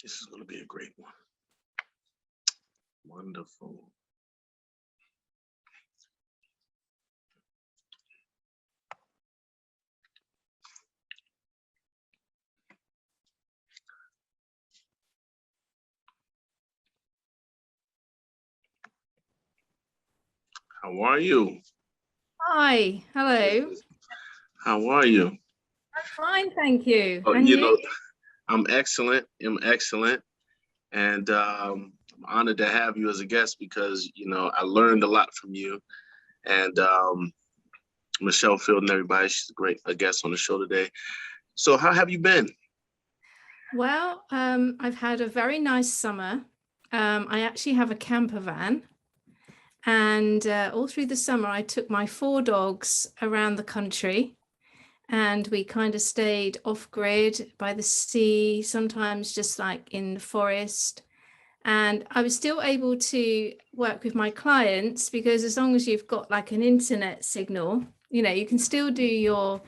This is going to be a great one. Wonderful. How are you? Hi, hello. How are you? I'm fine, thank you. Oh, And you you? know, I'm excellent. And I'm honored to have you as a guest because, I learned a lot from you. And Michelle Field and everybody, she's a guest on the show today. So how have you been? Well, I've had a very nice summer. I actually have a camper van, and all through the summer, I took my 4 dogs around the country, and we kind of stayed off grid by the sea, sometimes just like in the forest. And I was still able to work with my clients because as long as you've got like an internet signal, you can still do your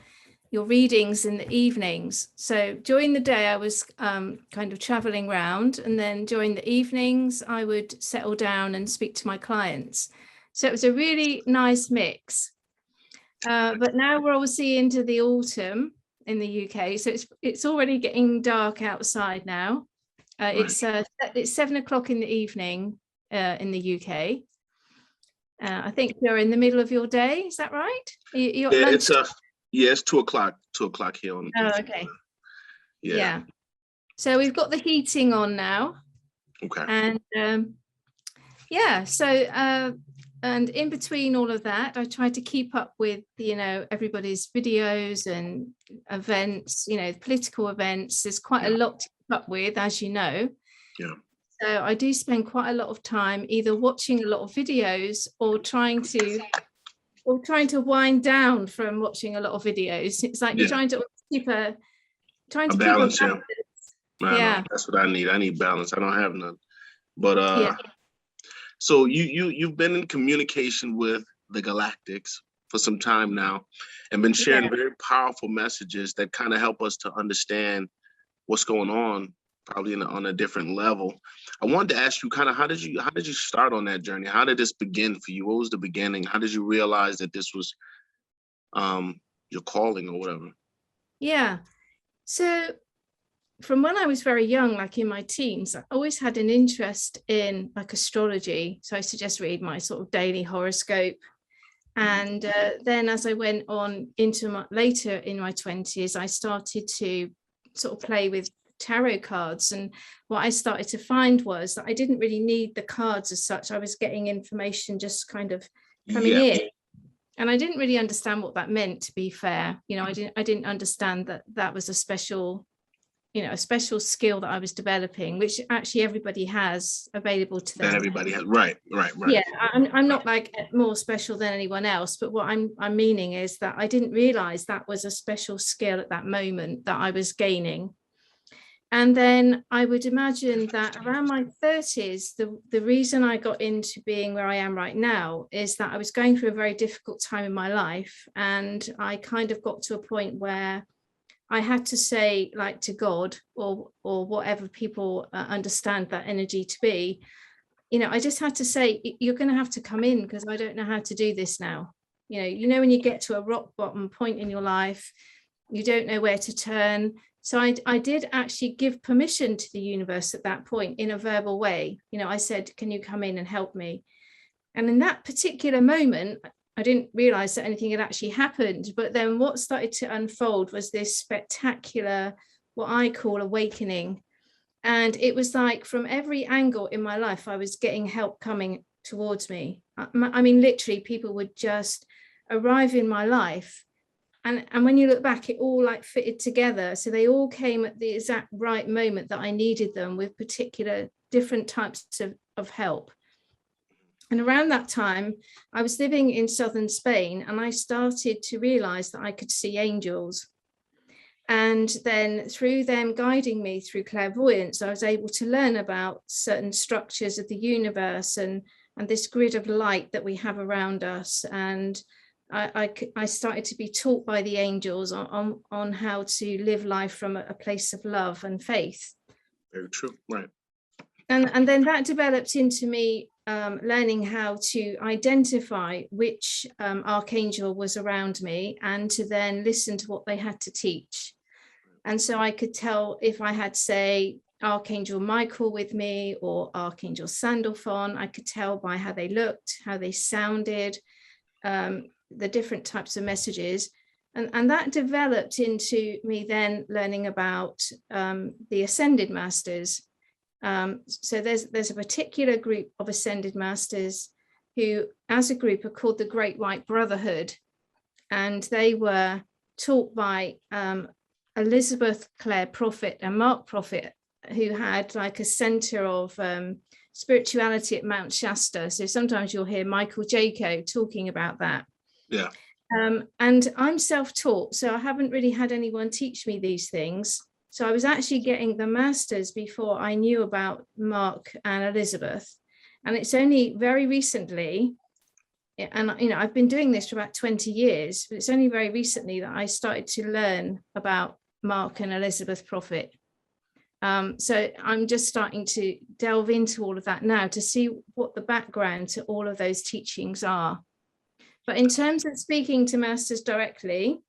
readings in the evenings. So during the day, I was kind of traveling around, and then during the evenings, I would settle down and speak to my clients. So it was a really nice mix. But now we're obviously into the autumn in the UK, so it's already getting dark outside now. Right. It's 7 o'clock in the evening in the UK. I think you're in the middle of your day. Is that right? You're at lunch. It's 2 o'clock. 2 o'clock here on. Oh, okay. Yeah. So we've got the heating on now. Okay. And and in between all of that, I try to keep up with everybody's videos and events, political events. There's quite a lot to keep up with, as you know. Yeah. So I do spend quite a lot of time either watching a lot of videos or trying to wind down from watching a lot of videos. It's like you're trying to keep a balance. Yeah. That's what I need. I need balance. I don't have none. But so you've been in communication with the Galactics for some time now and been sharing very powerful messages that kind of help us to understand what's going on, probably on a different level. I wanted to ask you kind of how did you start on that journey? How did this begin for you? What was the beginning? How did you realize that this was your calling or whatever? Yeah. So from when I was very young, like in my teens, I always had an interest in like astrology. So I used to just read my sort of daily horoscope. And then as I went on into later in my 20s, I started to sort of play with tarot cards. And what I started to find was that I didn't really need the cards as such. I was getting information just kind of coming in. And I didn't really understand what that meant, to be fair. I didn't understand that that was a special skill that I was developing, which actually everybody has available to them. That everybody has, right. Yeah, I'm not like more special than anyone else, but what I'm meaning is that I didn't realize that was a special skill at that moment that I was gaining. And then I would imagine that around my 30s, the reason I got into being where I am right now is that I was going through a very difficult time in my life. And I kind of got to a point where I had to say, like, to God or whatever people understand that energy to be, I just had to say, you're going to have to come in because I don't know how to do this now. When you get to a rock bottom point in your life, you don't know where to turn. So I did actually give permission to the universe at that point in a verbal way. I said, can you come in and help me? And in that particular moment, I didn't realize that anything had actually happened. But then what started to unfold was this spectacular, what I call awakening. And it was like from every angle in my life, I was getting help coming towards me. I mean, literally, people would just arrive in my life. And when you look back, it all like fitted together. So they all came at the exact right moment that I needed them with particular different types of help. And around that time, I was living in southern Spain, and I started to realize that I could see angels. And then through them guiding me through clairvoyance, I was able to learn about certain structures of the universe and this grid of light that we have around us. And I started to be taught by the angels on how to live life from a place of love and faith. Very true. Right. And then that developed into me learning how to identify which archangel was around me, and to then listen to what they had to teach. And so I could tell if I had, say, Archangel Michael with me or Archangel Sandalphon. I could tell by how they looked, how they sounded, the different types of messages. And that developed into me then learning about the Ascended Masters. So there's a particular group of Ascended Masters who, as a group, are called the Great White Brotherhood. And they were taught by Elizabeth Clare Prophet and Mark Prophet, who had like a center of spirituality at Mount Shasta. So sometimes you'll hear Michael Jaco talking about that. Yeah. And I'm self-taught, so I haven't really had anyone teach me these things. So I was actually getting the masters before I knew about Mark and Elizabeth. And it's only very recently, and I've been doing this for about 20 years, but it's only very recently that I started to learn about Mark and Elizabeth Prophet. So I'm just starting to delve into all of that now to see what the background to all of those teachings are. But in terms of speaking to masters directly,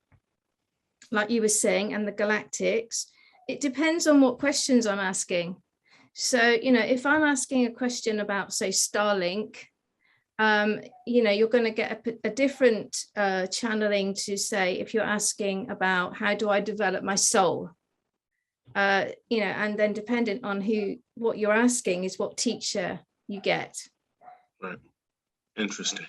like you were saying, and the galactics, it depends on what questions I'm asking. So, if I'm asking a question about, say, Starlink, you're going to get a different channeling to, say, if you're asking about how do I develop my soul, and then dependent on what you're asking is what teacher you get. Right. Interesting.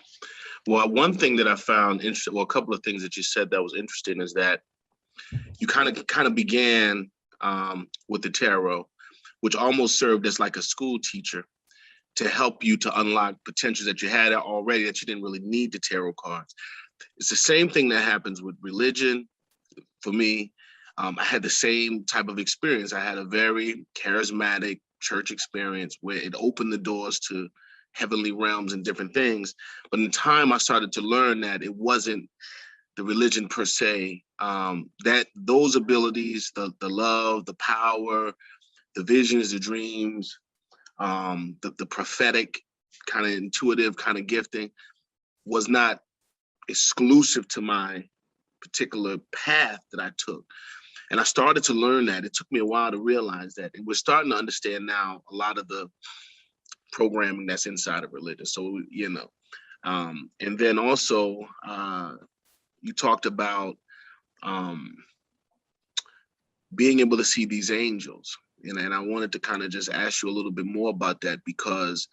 Well, one thing that I found interesting, well, a couple of things that you said that was interesting is that you kind of began with the tarot, which almost served as like a school teacher to help you to unlock potentials that you had already that you didn't really need the tarot cards. It's the same thing that happens with religion. For me, I had the same type of experience. I had a very charismatic church experience where it opened the doors to heavenly realms and different things. But in time, I started to learn that it wasn't the religion per se, that those abilities, the love, the power, the visions, the dreams, the prophetic kind of intuitive kind of gifting was not exclusive to my particular path that I took. And I started to learn that. It took me a while to realize that. And we're starting to understand now a lot of the programming that's inside of religion. So, and then also you talked about being able to see these angels. And I wanted to kind of just ask you a little bit more about that because,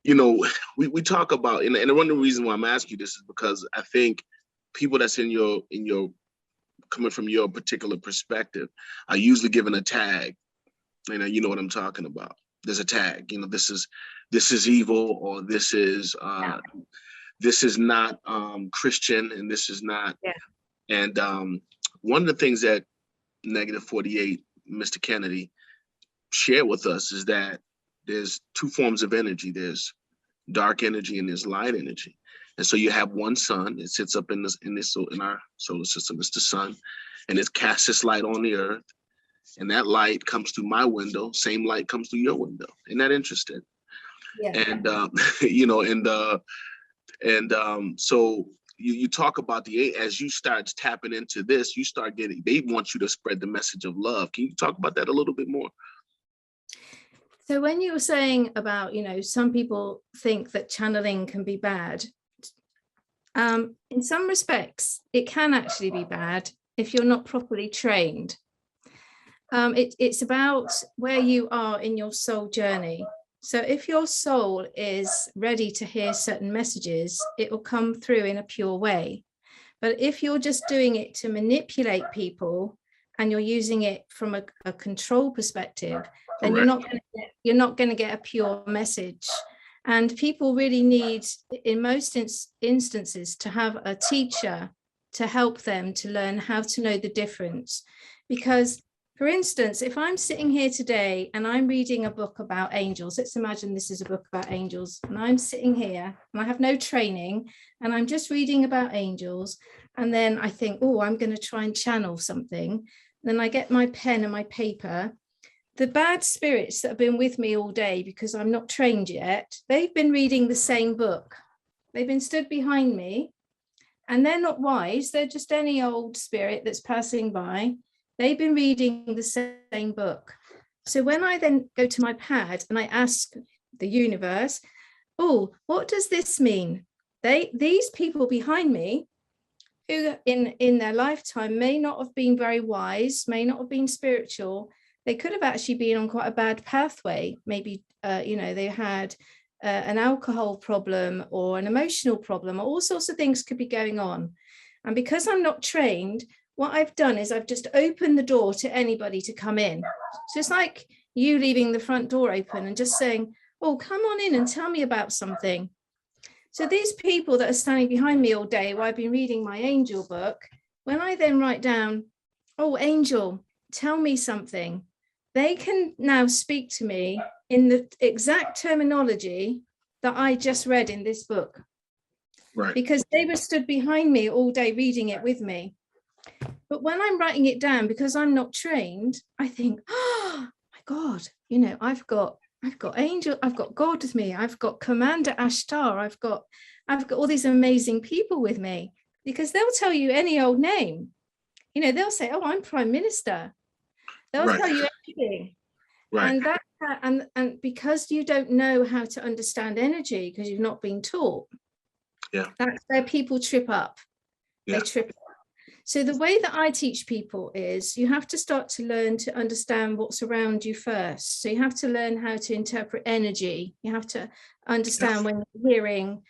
we talk about, and one of the reasons why I'm asking you this is because I think people that's in your coming from your particular perspective are usually given a tag. You know what I'm talking about. There's a tag, this is evil, or this is not Christian, and this is not. Yeah. And one of the things that Negative 48, Mr. Kennedy, shared with us is that there's two forms of energy. There's dark energy and there's light energy. And so you have one sun. It sits up in our solar system. It's the sun, and it casts its light on the earth. And that light comes through my window. Same light comes through your window. Isn't that interesting? Yeah. And so you talk about as you start tapping into this, you start getting. They want you to spread the message of love. Can you talk about that a little bit more? So when you were saying about, some people think that channeling can be bad. In some respects, it can actually be bad if you're not properly trained. It's about where you are in your soul journey. So if your soul is ready to hear certain messages, it will come through in a pure way. But if you're just doing it to manipulate people and you're using it from a control perspective, then you're not going to get a pure message. And people really need, in most instances, to have a teacher to help them to learn how to know the difference. Because, for instance, if I'm sitting here today and I'm reading a book about angels, let's imagine this is a book about angels, and I'm sitting here and I have no training and I'm just reading about angels, and then I think, oh, I'm going to try and channel something. Then I get my pen and my paper the bad spirits that have been with me all day, because I'm not trained yet, they've been reading the same book. They've been stood behind me, and they're not wise. They're just any old spirit that's passing by. They've been reading the same book. So when I then go to my pad and I ask the universe, oh, what does this mean? These people behind me, who in their lifetime may not have been very wise, may not have been spiritual, they could have actually been on quite a bad pathway. Maybe, they had an alcohol problem or an emotional problem, or all sorts of things could be going on. And because I'm not trained, what I've done is I've just opened the door to anybody to come in. It's just like you leaving the front door open and just saying, oh, come on in and tell me about something. So these people that are standing behind me all day while I've been reading my angel book, when I then write down, oh, angel, tell me something, they can now speak to me in the exact terminology that I just read in this book. Right. Because they were stood behind me all day reading it with me. But when I'm writing it down, because I'm not trained, I think, oh my God, I've got angel, I've got God with me, I've got Commander Ashtar, I've got all these amazing people with me, because they'll tell you any old name. They'll say, oh, I'm Prime Minister. They'll Right. tell you anything. Right. And because you don't know how to understand energy, because you've not been taught, that's where people trip up. They trip up. So the way that I teach people is you have to start to learn to understand what's around you first. So you have to learn how to interpret energy. You have to understand when you're hearing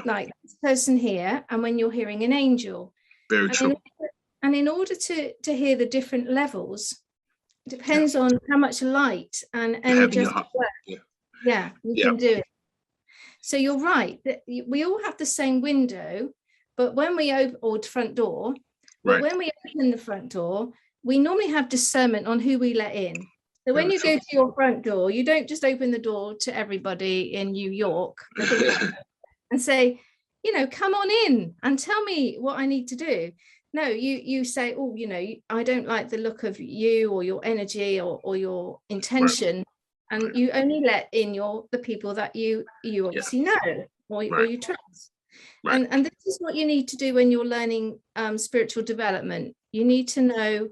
like this person here, and when you're hearing an angel. Very true. And in order to hear the different levels, it depends on how much light and energy you can do it. So you're right, that we all have the same window, but when we open the front door, when we open the front door, we normally have discernment on who we let in. So when you go to your front door, you don't just open the door to everybody in New York and say, come on in and tell me what I need to do. No, you say, oh, I don't like the look of you or your energy or your intention. And you only let in the people that you obviously know or you trust. Right. And this is what you need to do when you're learning spiritual development. You need to know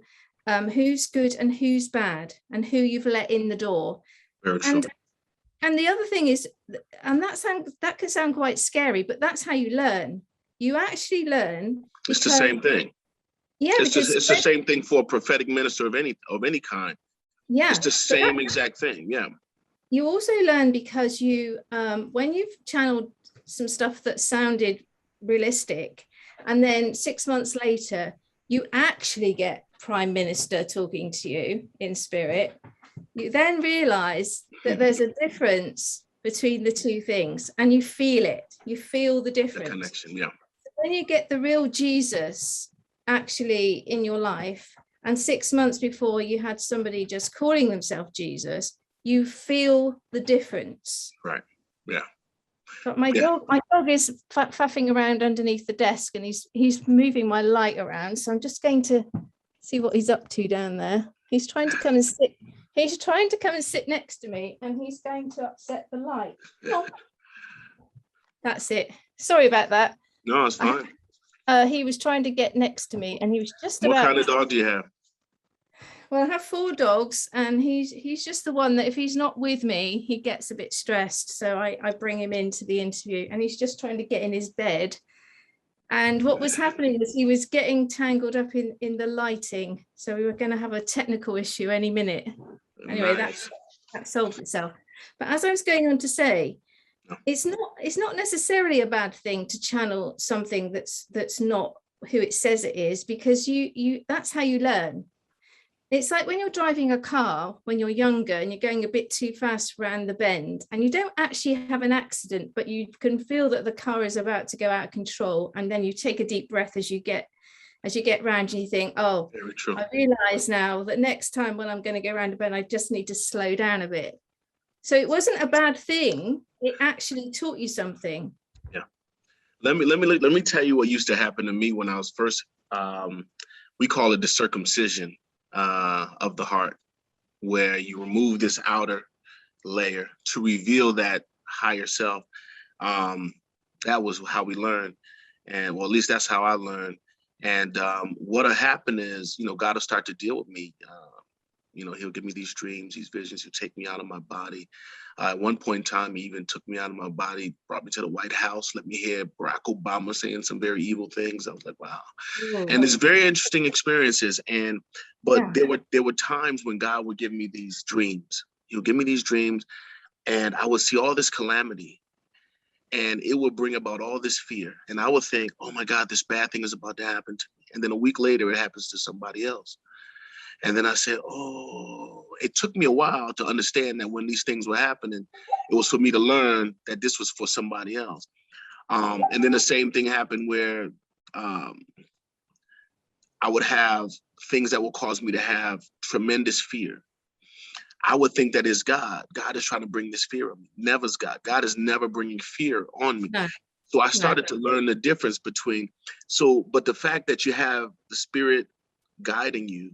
who's good and who's bad, and who you've let in the door. Very true. And the other thing is, and that can sound quite scary, but that's how you learn. You actually learn. It's the same thing. Yeah, it's the same thing for a prophetic minister of any kind. Yeah, it's the same exact thing. Yeah. You also learn because you, when you've channeled some stuff that sounded realistic, and then 6 months later, you actually get Prime Minister talking to you in spirit, you then realize that there's a difference between the two things, and you feel it. You feel the difference. The connection, yeah. When you get the real Jesus actually in your life, and 6 months before you had somebody just calling themselves Jesus, you feel the difference. Right. Yeah. But my dog is faffing around underneath the desk, and he's moving my light around. So I'm just going to see what he's up to down there. He's trying to come and sit. He's trying to come and sit next to me, and he's going to upset the light. Oh. That's it. Sorry about that. No, it's fine. He was trying to get next to me, and he was just about. What kind of dog do you have? Well, I have 4 dogs, and he's just the one that if he's not with me, he gets a bit stressed. So I bring him into the interview, and he's just trying to get in his bed. And what was happening was he was getting tangled up in the lighting. So we were going to have a technical issue any minute. Anyway, Nice. that solved itself. But as I was going on to say, it's not necessarily a bad thing to channel something that's not who it says it is, because you that's how you learn. It's like when you're driving a car when you're younger and you're going a bit too fast around the bend, and you don't actually have an accident, but you can feel that the car is about to go out of control, and then you take a deep breath as you get round, and you think, oh, I realize now that next time when I'm going to go around the bend, I just need to slow down a bit. So it wasn't a bad thing. It actually taught you something. Yeah. Let me tell you what used to happen to me when I was first, we call it the circumcision of the heart. where you remove this outer layer to reveal that higher self. That was how we learned. And well, at least that's how I learned. And what'll happen is, God will start to deal with me. He'll give me these dreams, these visions. He'll take me out of my body. At one point in time, he even took me out of my body, brought me to the White House, let me hear Barack Obama saying some very evil things. I was like, wow. Ooh. And it's very interesting experiences. But there were times when God would give me these dreams. He'll give me these dreams, and I would see all this calamity, and it would bring about all this fear. And I would think, oh my God, this bad thing is about to happen to me. And then a week later, it happens to somebody else. And then I said, oh, it took me a while to understand that when these things were happening, it was for me to learn that this was for somebody else. And then the same thing happened where I would have things that would cause me to have tremendous fear. I would think that is God. God is trying to bring this fear on me. Never is God. God is never bringing fear on me. No. So I started to learn the difference between, but the fact that you have the Spirit guiding you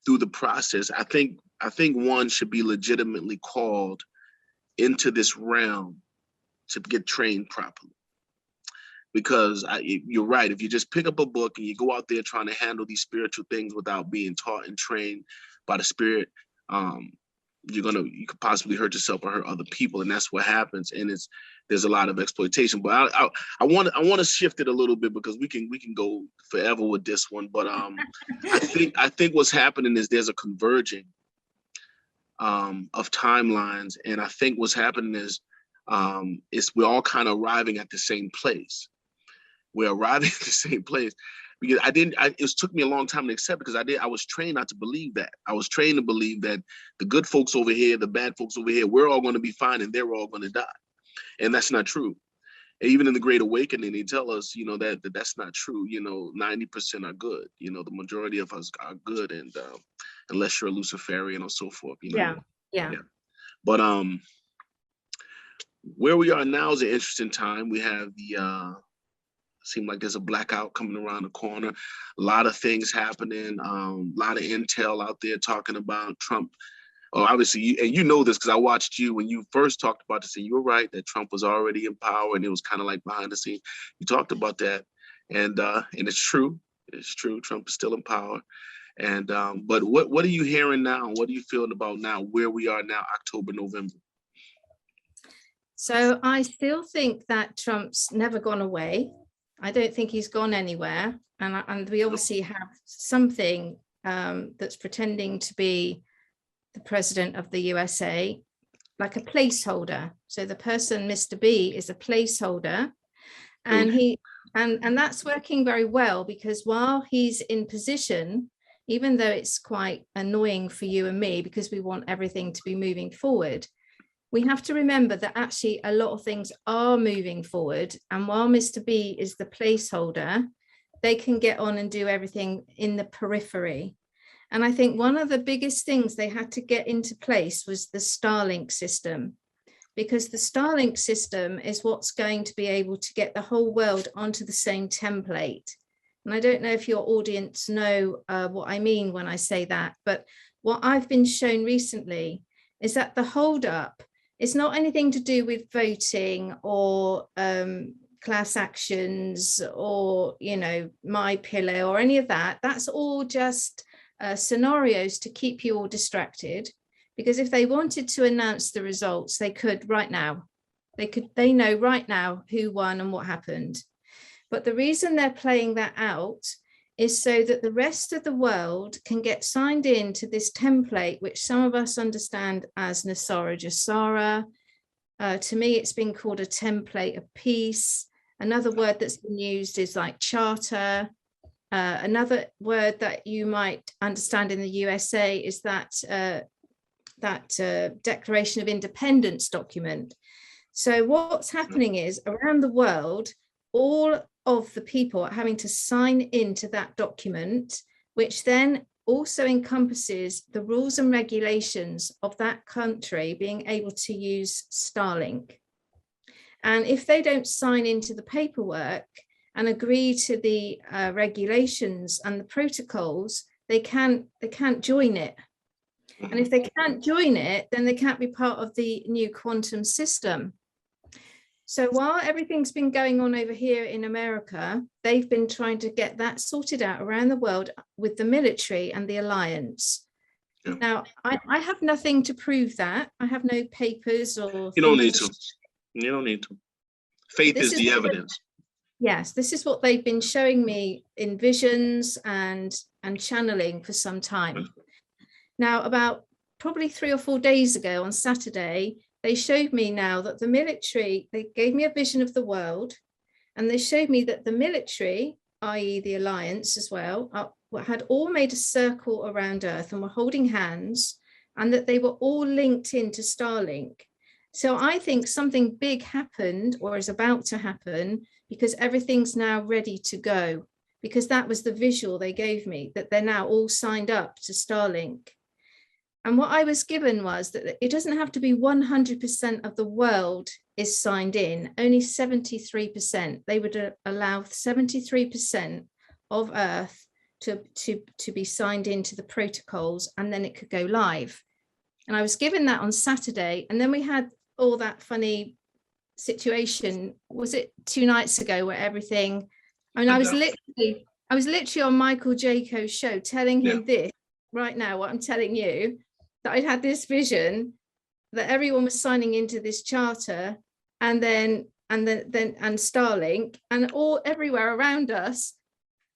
through the process, I think one should be legitimately called into this realm to get trained properly. Because you're right, if you just pick up a book and you go out there trying to handle these spiritual things without being taught and trained by the Spirit, you could possibly hurt yourself or hurt other people, and that's what happens. And there's a lot of exploitation. But I want to shift it a little bit, because we can go forever with this one. But I think what's happening is there's a converging of timelines, and I think what's happening is we're all kind of arriving at the same place. We're arriving at the same place. Because it took me a long time to accept, because I was trained not to believe that. I was trained to believe that the good folks over here, the bad folks over here, we're all going to be fine and they're all going to die. And that's not true. And even in the Great Awakening, they tell us, that's not true. 90% are good. The majority of us are good. And unless you're a Luciferian or so forth, Yeah. But where we are now is an interesting time. We have seem like there's a blackout coming around the corner. A lot of things happening. A lot of intel out there talking about Trump. Oh, obviously, and you know this because I watched you when you first talked about this, and you were right that Trump was already in power, and it was kind of like behind the scenes. You talked about that, and it's true. It's true. Trump is still in power. And but what are you hearing now? What are you feeling about now? Where we are now, October, November? So I still think that Trump's never gone away. I don't think he's gone anywhere. And we obviously have something that's pretending to be the president of the USA, like a placeholder. So the person, Mr. B, is a placeholder. And and that's working very well, because while he's in position, even though it's quite annoying for you and me, because we want everything to be moving forward, we have to remember that actually a lot of things are moving forward. And while Mr. B is the placeholder, they can get on and do everything in the periphery. And I think one of the biggest things they had to get into place was the Starlink system, because the Starlink system is what's going to be able to get the whole world onto the same template. And I don't know if your audience know what I mean when I say that, but what I've been shown recently is that the holdup is not anything to do with voting or class actions or, My Pillow or any of that. That's all just scenarios to keep you all distracted, because if they wanted to announce the results, they could right now. They know right now who won and what happened. But the reason they're playing that out is so that the rest of the world can get signed in to this template, which some of us understand as Nasara Jasara. To me, it's been called a template of peace. Another word that's been used is like charter. Another word that you might understand in the USA is that Declaration of Independence document. So what's happening is around the world, all of the people are having to sign into that document, which then also encompasses the rules and regulations of that country being able to use Starlink. And if they don't sign into the paperwork and agree to the regulations and the protocols, they can't join it. And if they can't join it, then they can't be part of the new quantum system. So while everything's been going on over here in America, they've been trying to get that sorted out around the world with the military and the alliance. Yeah. Now, I have nothing to prove that. I have no papers or... You don't need to. You don't need to. Faith is the evidence. Yes, this is what they've been showing me in visions and channeling for some time. Now, about probably 3 or 4 days ago on Saturday, they showed me now that the military, they gave me a vision of the world, and they showed me that the military, i.e. the alliance as well, had all made a circle around Earth and were holding hands, and that they were all linked into Starlink. So I think something big happened or is about to happen, because everything's now ready to go, because that was the visual they gave me, that they're now all signed up to Starlink. And what I was given was that it doesn't have to be 100% of the world is signed in, only 73%. They would allow 73% of Earth to be signed into the protocols, and then it could go live. And I was given that on Saturday, and then we had all that funny situation, was it 2 nights ago, where everything, I mean, I was literally on Michael Jaco's show telling him this right now, what I'm telling you, that I'd had this vision that everyone was signing into this charter, and then Starlink, and all everywhere around us,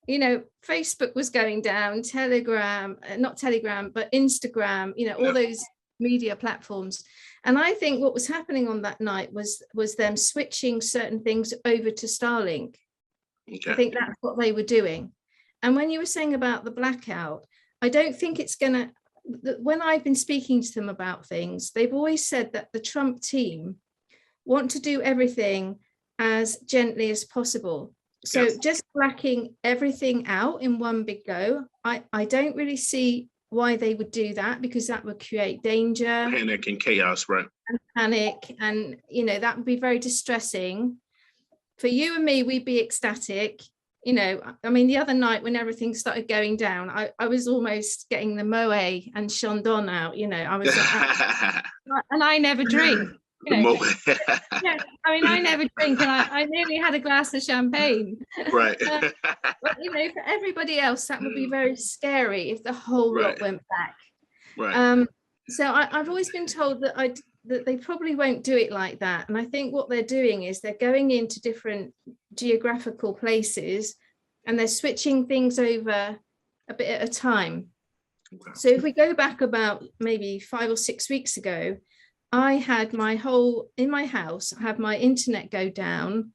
you know, Facebook was going down, Telegram, not Telegram, but Instagram, you know, all those media platforms. And I think what was happening on that night was them switching certain things over to Starlink. Okay. I think that's what they were doing. And when you were saying about the blackout, I don't think it's going to, when I've been speaking to them about things, they've always said that the Trump team want to do everything as gently as possible. So just blacking everything out in one big go, I don't really see why they would do that, because that would create danger. Panic and chaos, right? And panic, and, you know, that would be very distressing. For you and me, we'd be ecstatic. You know, I mean, the other night when everything started going down, I was almost getting the Moe and Chandon out, you know, I was, and I never drink. You know, yeah, I mean, I never drink, and I nearly had a glass of champagne. Right. But, you know, for everybody else, that would be very scary if the whole lot went back. Right. So I've always been told that that they probably won't do it like that. And I think what they're doing is they're going into different geographical places, and they're switching things over a bit at a time. Okay. So if we go back about maybe 5 or 6 weeks ago, I had in my house, I had my internet go down,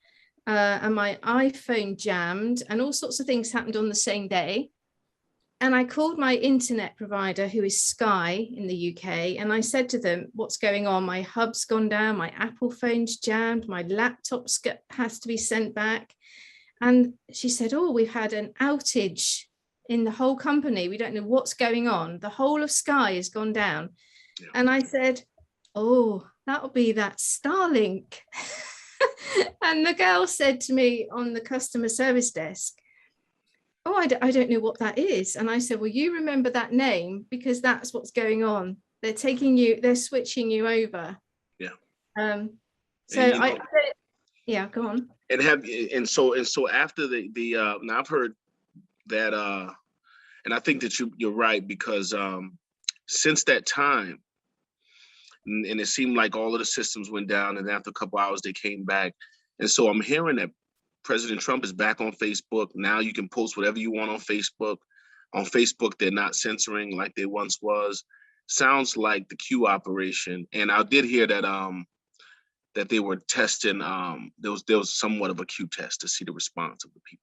and my iPhone jammed, and all sorts of things happened on the same day. And I called my internet provider, who is Sky in the UK, and I said to them, what's going on? My hub's gone down, my Apple phone's jammed, my laptop has to be sent back. And she said, oh, we've had an outage in the whole company. We don't know what's going on. The whole of Sky has gone down. Yeah. And I said, oh, that'll be that Starlink. And the girl said to me on the customer service desk, oh, I don't know what that is. And I said, well, you remember that name, because that's what's going on. They're switching you over. Yeah. So yeah, go on. And so after now I've heard that, and I think that you're right, because since that time, and it seemed like all of the systems went down, and after a couple hours they came back. And so I'm hearing that President Trump is back on Facebook. Now you can post whatever you want on Facebook. On Facebook, they're not censoring like they once was. Sounds like the Q operation. And I did hear that that they were testing, there was somewhat of a Q test to see the response of the people.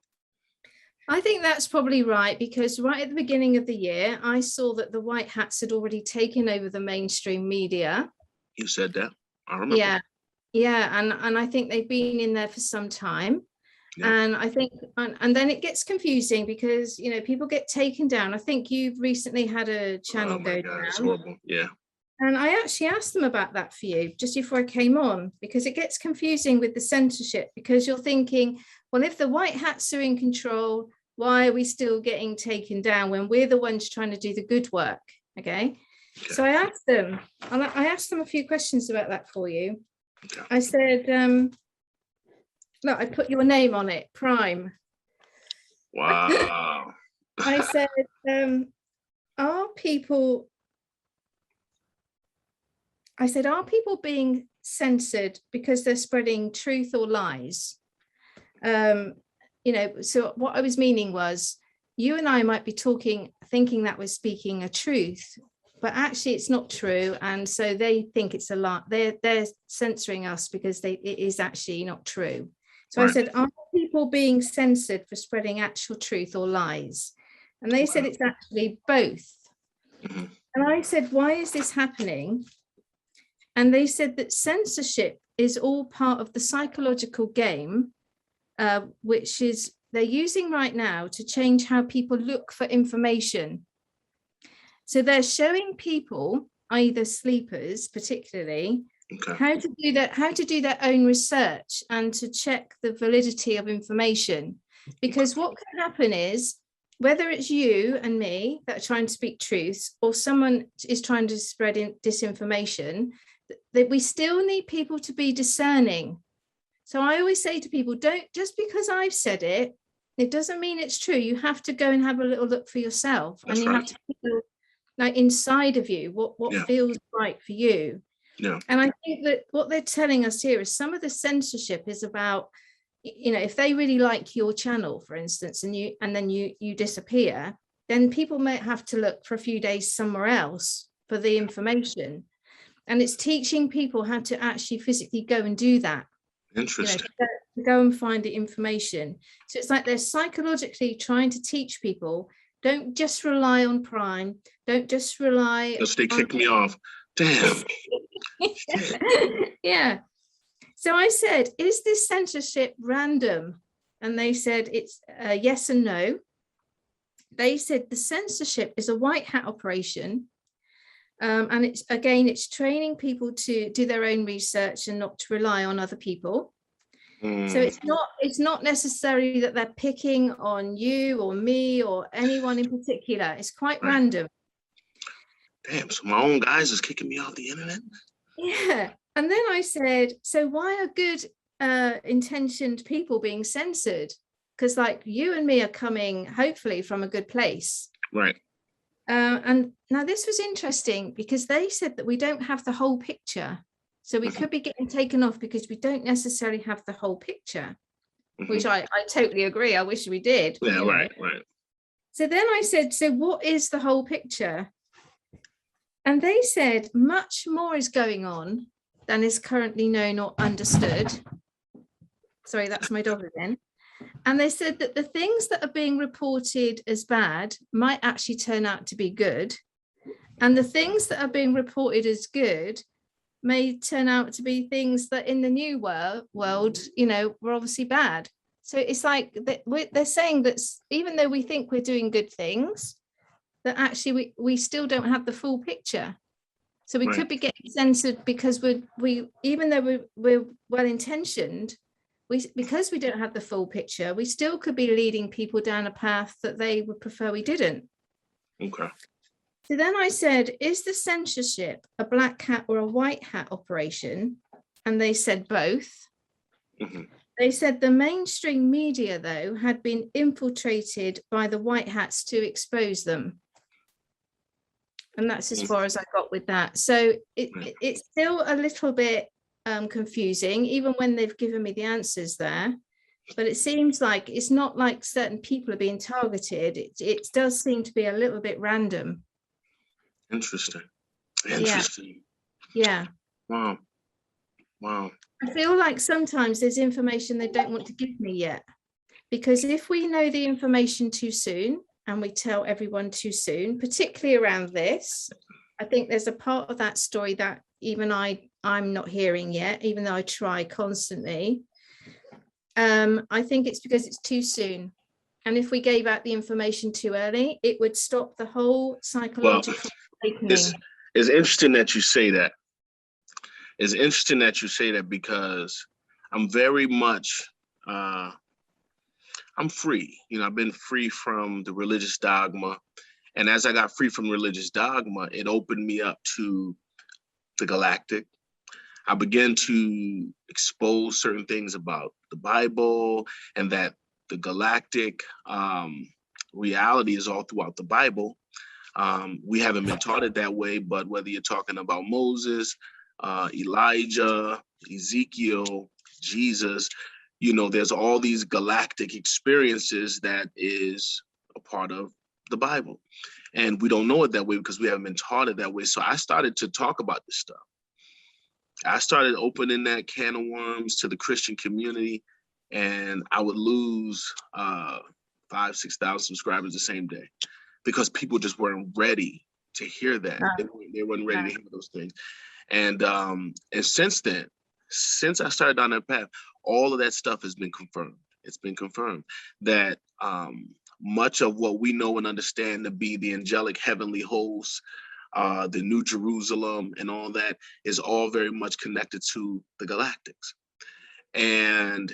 I think that's probably right, because right at the beginning of the year, I saw that the White Hats had already taken over the mainstream media. You said that, I remember. Yeah, and I think they've been in there for some time. Yeah. And I think, and then it gets confusing, because, you know, people get taken down. I think you've recently had a channel go down. It's horrible. Yeah. And I actually asked them about that for you just before I came on, because it gets confusing with the censorship, because you're thinking, well, if the White Hats are in control, why are we still getting taken down when we're the ones trying to do the good work? Okay. So I asked them, and I asked them a few questions about that for you. Okay. I said, look, I put your name on it, Pryme. Wow. I said, are people being censored because they're spreading truth or lies? So what I was meaning was, you and I might be talking, thinking that we're speaking a truth, but actually it's not true. And so they think it's a lie. They're censoring us because it is actually not true. So right. I said, are people being censored for spreading actual truth or lies? And they said it's actually both. Mm-hmm. And I said, why is this happening? And they said that censorship is all part of the psychological game, which is they're using right now to change how people look for information. So they're showing people, either sleepers particularly, how to do their own research and to check the validity of information. Because what can happen is, whether it's you and me that are trying to speak truths, or someone is trying to spread disinformation, that we still need people to be discerning. So I always say to people, don't, just because I've said it, it doesn't mean it's true. You have to go and have a little look for yourself. That's and you have to feel like inside of you what feels right for you. Yeah. And I think that what they're telling us here is some of the censorship is about, if they really like your channel, for instance, and then you disappear, then people might have to look for a few days somewhere else for the information. And it's teaching people how to actually physically go and do that. Interesting. To go and find the information. So it's like they're psychologically trying to teach people, don't just rely on Pryme, don't just rely on... They kicked me off. Damn. Yeah. So I said, is this censorship random? And they said it's yes and no. They said the censorship is a white hat operation. And it's training people to do their own research and not to rely on other people. So it's not necessarily that they're picking on you or me or anyone in particular. It's quite random. Damn, so my own guys is kicking me off the internet? Yeah. And then I said, so why are good intentioned people being censored? Because like you and me are coming hopefully from a good place. Right. And now this was interesting because they said that we don't have the whole picture. So we could be getting taken off because we don't necessarily have the whole picture, which I totally agree. I wish we did. Yeah, right. So then I said, so what is the whole picture? And they said much more is going on than is currently known or understood. Sorry, that's my dog again. And they said that the things that are being reported as bad might actually turn out to be good. And the things that are being reported as good may turn out to be things that in the new world, were obviously bad. So it's like they're saying that even though we think we're doing good things, that actually we still don't have the full picture. So we could be getting censored because we even though we're well-intentioned, because we don't have the full picture, we still could be leading people down a path that they would prefer we didn't. Okay. So then I said, is the censorship a black hat or a white hat operation? And they said both. Mm-hmm. They said the mainstream media, though, had been infiltrated by the white hats to expose them. And that's as far as I got with that. So it's still a little bit confusing, even when they've given me the answers there. But it seems like it's not like certain people are being targeted. It does seem to be a little bit random. Interesting. Yeah. Wow. I feel like sometimes there's information they don't want to give me yet. Because if we know the information too soon and we tell everyone too soon, particularly around this, I think there's a part of that story that even I'm not hearing yet, even though I try constantly. I think it's because it's too soon. And if we gave out the information too early, it would stop the whole psychological awakening. It's interesting that you say that. It's interesting that you say that because I'm very much, I'm free. I've been free from the religious dogma And as I got free from religious dogma, it opened me up to the galactic. I began to expose certain things about the Bible, and that the galactic reality is all throughout the Bible. We haven't been taught it that way, but whether you're talking about Moses, Elijah, Ezekiel, Jesus, you know, there's all these galactic experiences that is a part of the Bible. And we don't know it that way because we haven't been taught it that way. So I started to talk about this stuff. I started opening that can of worms to the Christian community, and I would lose 5,000, 6,000 subscribers the same day because people just weren't ready to hear that. They weren't ready to hear those things. And since then, since I started down that path, all of that stuff has been confirmed. It's been confirmed that much of what we know and understand to be the angelic heavenly hosts, the New Jerusalem and all that is all very much connected to the galactics. And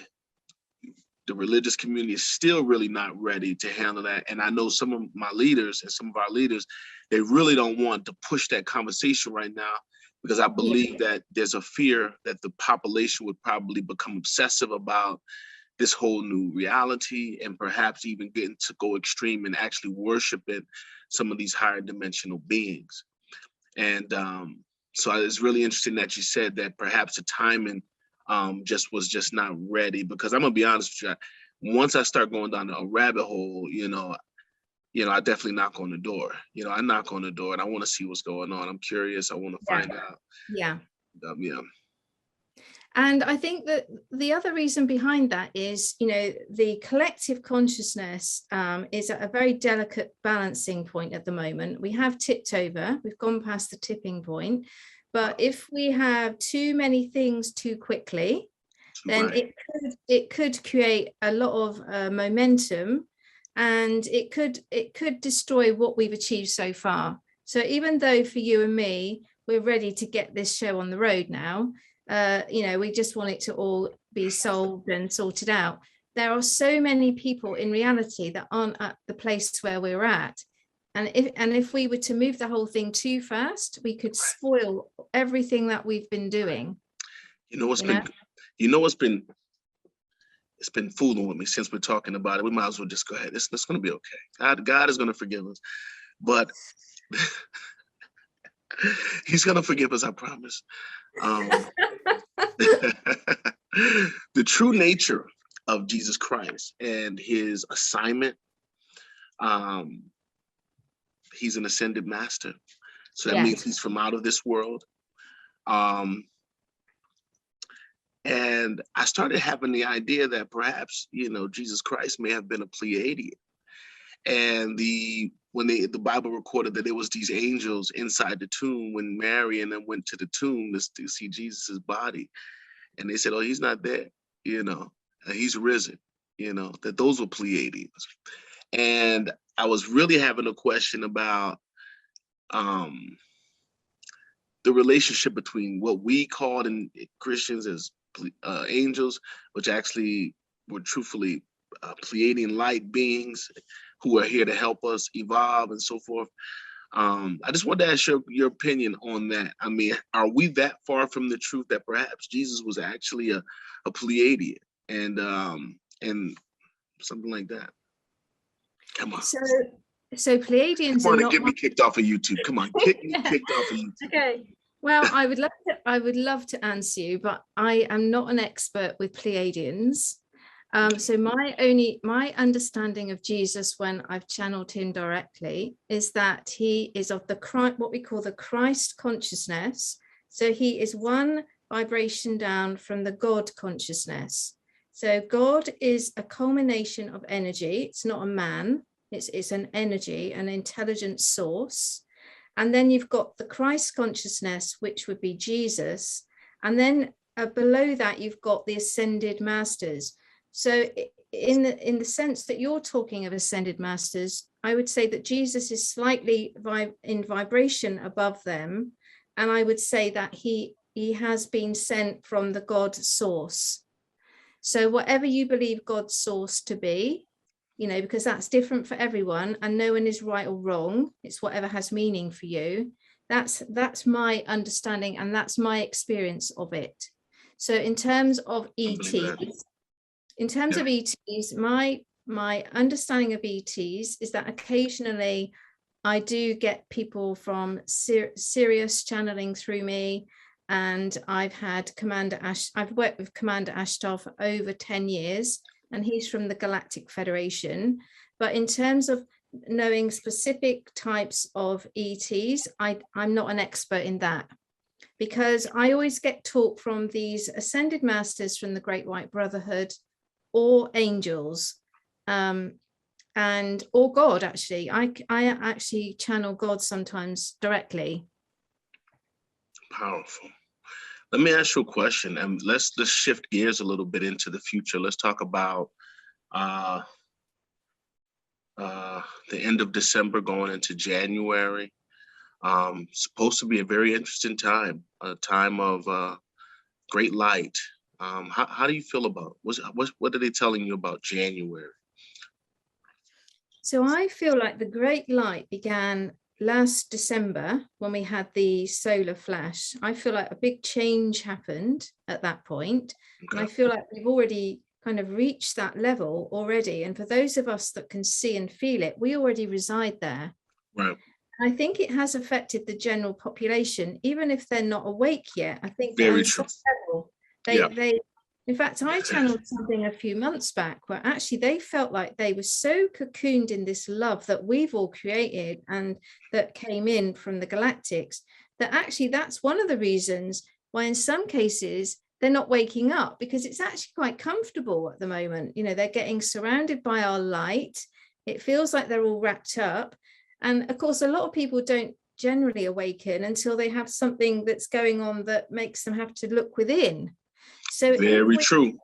the religious community is still really not ready to handle that. And I know some of my leaders and some of our leaders, they really don't want to push that conversation right now, because I believe that there's a fear that the population would probably become obsessive about this whole new reality, and perhaps even getting to go extreme and actually worshiping some of these higher dimensional beings. And so it's really interesting that you said that perhaps the timing was just not ready, because I'm gonna be honest with you, once I start going down a rabbit hole, I definitely knock on the door. I knock on the door and I want to see what's going on. I'm curious. I want to find out. Yeah. Yeah. And I think that the other reason behind that is, the collective consciousness is at a very delicate balancing point at the moment. We have tipped over, we've gone past the tipping point. But if we have too many things too quickly, then it could create a lot of momentum, and it could destroy what we've achieved so far. So even though for you and me, we're ready to get this show on the road now, we just want it to all be solved and sorted out. There are so many people in reality that aren't at the place where we're at. And if we were to move the whole thing too fast, we could spoil everything that we've been doing. It's been fooling with me since we're talking about it. We might as well just go ahead. It's going to be okay. God is going to forgive us, but He's going to forgive us, I promise. The true nature of Jesus Christ and his assignment. He's an ascended master, so that means he's from out of this world. And I started having the idea that perhaps, Jesus Christ may have been a Pleiadian. And when the Bible recorded that there was these angels inside the tomb when Mary and them went to the tomb to see Jesus's body, and they said, "Oh, he's not there, he's risen," that those were Pleiadians. And I was really having a question about the relationship between what we called in Christians as angels, which actually were truthfully Pleiadian light beings who are here to help us evolve and so forth. I just wanted to ask your opinion on that. I mean, are we that far from the truth that perhaps Jesus was actually a Pleiadian and something like that? Come on. So Pleiadians are not. Get me kicked off of YouTube. Come on, kick me kicked off of YouTube. Okay. Well, I would love to answer you, but I am not an expert with Pleiadians. So my understanding of Jesus when I've channeled him directly is that he is of what we call the Christ consciousness. So he is one vibration down from the God consciousness. So God is a culmination of energy. It's not a man. It's an energy, an intelligent source. And then you've got the Christ consciousness, which would be Jesus. And then below that, you've got the ascended masters. So in the sense that you're talking of ascended masters, I would say that Jesus is slightly in vibration above them. And I would say that he has been sent from the God source. So whatever you believe God's source to be, because that's different for everyone and no one is right or wrong. It's whatever has meaning for you. That's my understanding and that's my experience of it. So in terms of ETs, my understanding of ETs is that occasionally I do get people from Sirius channeling through me, and I've worked with Commander Ashtar for over 10 years, and he's from the Galactic Federation. But in terms of knowing specific types of ETs, I'm not an expert in that, because I always get taught from these ascended masters from the Great White Brotherhood or angels, or God. Actually, I actually channel God sometimes directly. Powerful. Let me ask you a question, and let's shift gears a little bit into the future. Let's talk about the end of December going into January. Supposed to be a very interesting time, a time of great light. How do you feel about what are they telling you about January? So I feel like the great light began last December when we had the solar flash. I feel like a big change happened at that point. Okay. And I feel like we've already kind of reached that level already. And for those of us that can see and feel it, we already reside there. Right. I think it has affected the general population, even if they're not awake yet. I think very on true. some level, they in fact, I channeled something a few months back where actually they felt like they were so cocooned in this love that we've all created and that came in from the galactics, that actually that's one of the reasons why in some cases they're not waking up, because it's actually quite comfortable at the moment. They're getting surrounded by our light. It feels like they're all wrapped up. And of course, a lot of people don't generally awaken until they have something that's going on that makes them have to look within. So very true.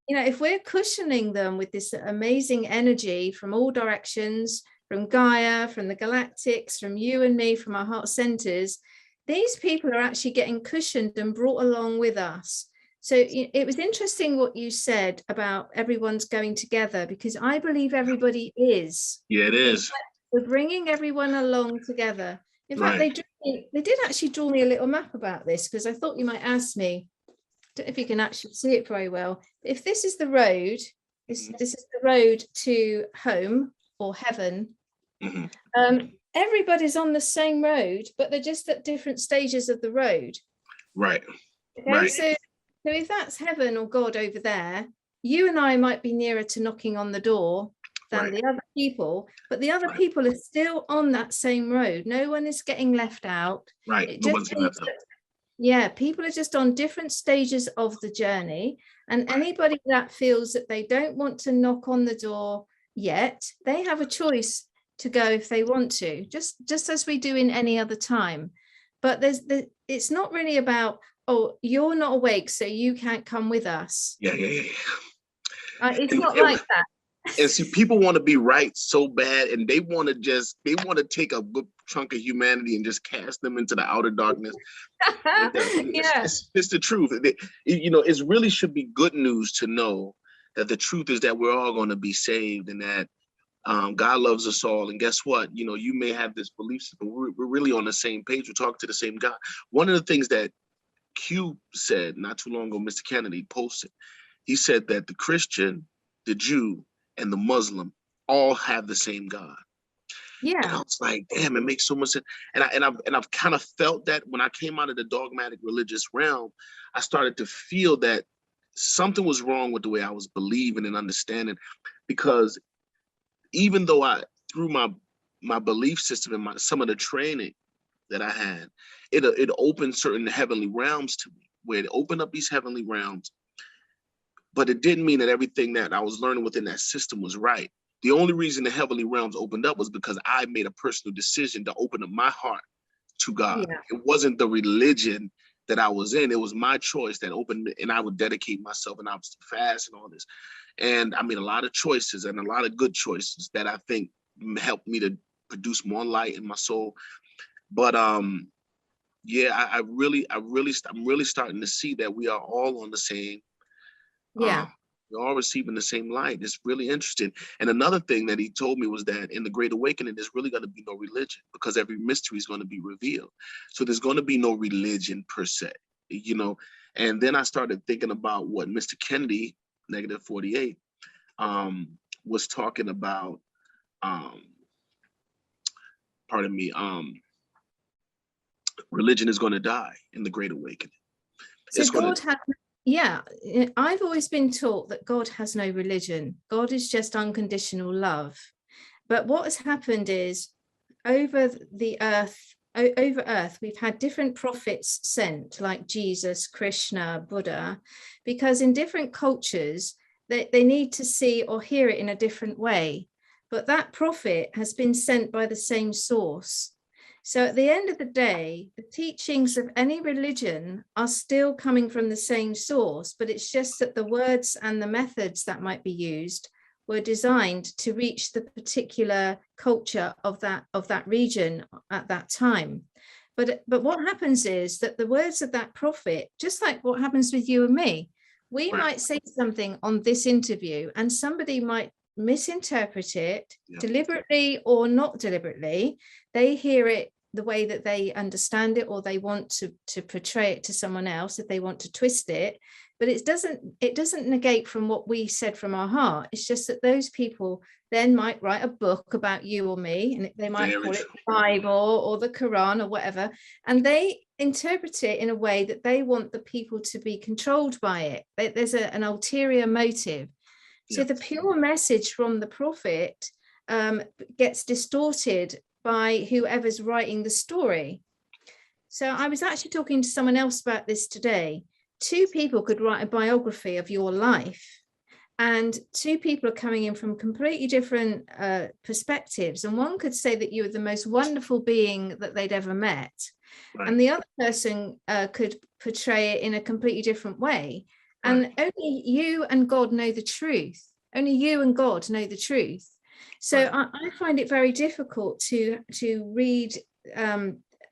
If we're cushioning them with this amazing energy from all directions, from Gaia, from the galactics, from you and me, from our heart centers, these people are actually getting cushioned and brought along with us. So it was interesting what you said about everyone's going together, because I believe everybody is. Yeah, it is. We're bringing everyone along together. In fact, they did actually draw me a little map about this, because I thought you might ask me. Don't know if you can actually see it very well. If this is the road, this is the road to home or heaven. Mm-hmm. Everybody's on the same road, but they're just at different stages of the road. Right. Okay. Right. So if that's heaven or God over there, you and I might be nearer to knocking on the door than the other people, but the other people are still on that same road. No one is getting left out. Right. No one's getting left out. Yeah, people are just on different stages of the journey, and anybody that feels that they don't want to knock on the door yet, they have a choice to go if they want to, just as we do in any other time. But it's not really about, oh, you're not awake, so you can't come with us. Yeah. It's not like that. And see, people want to be right so bad, and they want to take a good chunk of humanity and just cast them into the outer darkness. It's the truth. It really should be good news to know that the truth is that we're all going to be saved, and that God loves us all. And guess what? You may have this belief system, but we're really on the same page. We're talking to the same God. One of the things that Q said not too long ago, Mr. Kennedy posted, he said that the Christian, the Jew, and the Muslim all have the same God. Yeah. And I was like, damn, it makes so much sense. And I've kind of felt that when I came out of the dogmatic religious realm, I started to feel that something was wrong with the way I was believing and understanding, because even though through my belief system and some of the training that I had, it opened certain heavenly realms to me, where it opened up these heavenly realms. But it didn't mean that everything that I was learning within that system was right. The only reason the heavenly realms opened up was because I made a personal decision to open up my heart to God. Yeah. It wasn't the religion that I was in. It was my choice that opened, and I would dedicate myself, and I would fast and all this. And I made a lot of choices, and a lot of good choices that I think helped me to produce more light in my soul. But yeah, I'm really starting to see that we are all on the same We're all receiving the same light. It's really interesting. And another thing that he told me was that in the Great Awakening, there's really going to be no religion, because every mystery is going to be revealed. So there's going to be no religion per se, you know. And then I started thinking about what Mr. Kennedy, negative 48, was talking about. Pardon me. Religion is going to die in the Great Awakening. So God has, yeah, I've always been taught that God has no religion. God is just unconditional love. But what has happened is over Earth, we've had different prophets sent, like Jesus, Krishna, Buddha, because in different cultures, they need to see or hear it in a different way. But that prophet has been sent by the same source. So at the end of the day, the teachings of any religion are still coming from the same source, but it's just that the words and the methods that might be used were designed to reach the particular culture of that region at that time. But what happens is that the words of that prophet, just like what happens with you and me, we might say something on this interview and somebody might misinterpret it, deliberately or not deliberately. They hear it the way that they understand it, or they want to portray it to someone else if they want to twist it. But it doesn't negate from what we said from our heart. It's just that those people then might write a book about you or me, and they might call it the Bible or the Quran or whatever, and they interpret it in a way that they want the people to be controlled by it. There's an ulterior motive. So the pure message from the prophet gets distorted by whoever's writing the story. So I was actually talking to someone else about this today. Two people could write a biography of your life, and two people are coming in from completely different perspectives. And one could say that you were the most wonderful being that they'd ever met. Right. And the other person could portray it in a completely different way. And only you and God know the truth. Only you and God know the truth. So I find it very difficult to read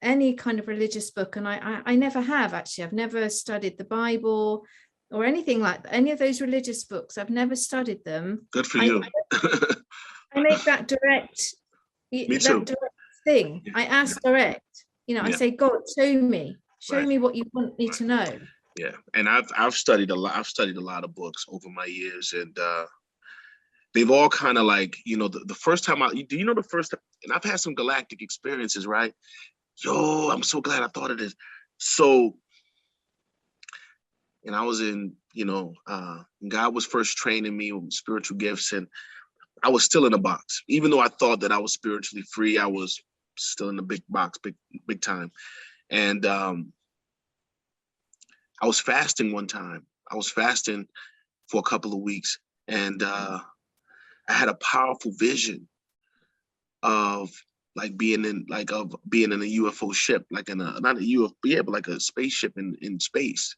any kind of religious book. And I never have, actually. I've never studied the Bible or anything like that. Any of those religious books. I've never studied them. Good for you. I make that direct, direct thing. I ask direct. I say, God, show me what you want me to know. Yeah, and I've studied a lot. I've studied a lot of books over my years, and they've all kind of like, the first time the first time, and I've had some galactic experiences, right? Yo, I'm so glad I thought of this. So, and I was in, God was first training me with spiritual gifts, and I was still in a box. Even though I thought that I was spiritually free, I was still in the big box, big time. And I was fasting one time. I was fasting for a couple of weeks, and I had a powerful vision of being in a UFO ship, like in not a UFO, but like a spaceship in space.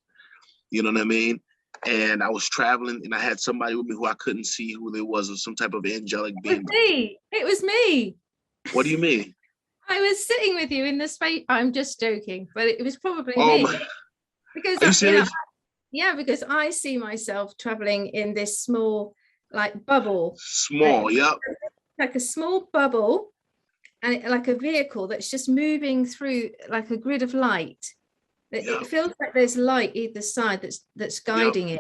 You know what I mean? And I was traveling, and I had somebody with me who I couldn't see who they was, or some type of angelic being. It was me. What do you mean? I was sitting with you in the space. I'm just joking, but it was probably me. Because are you serious? Because I see myself traveling in this small, bubble. Small, like a small bubble, and like a vehicle that's just moving through like a grid of light. It feels like there's light either side that's guiding it.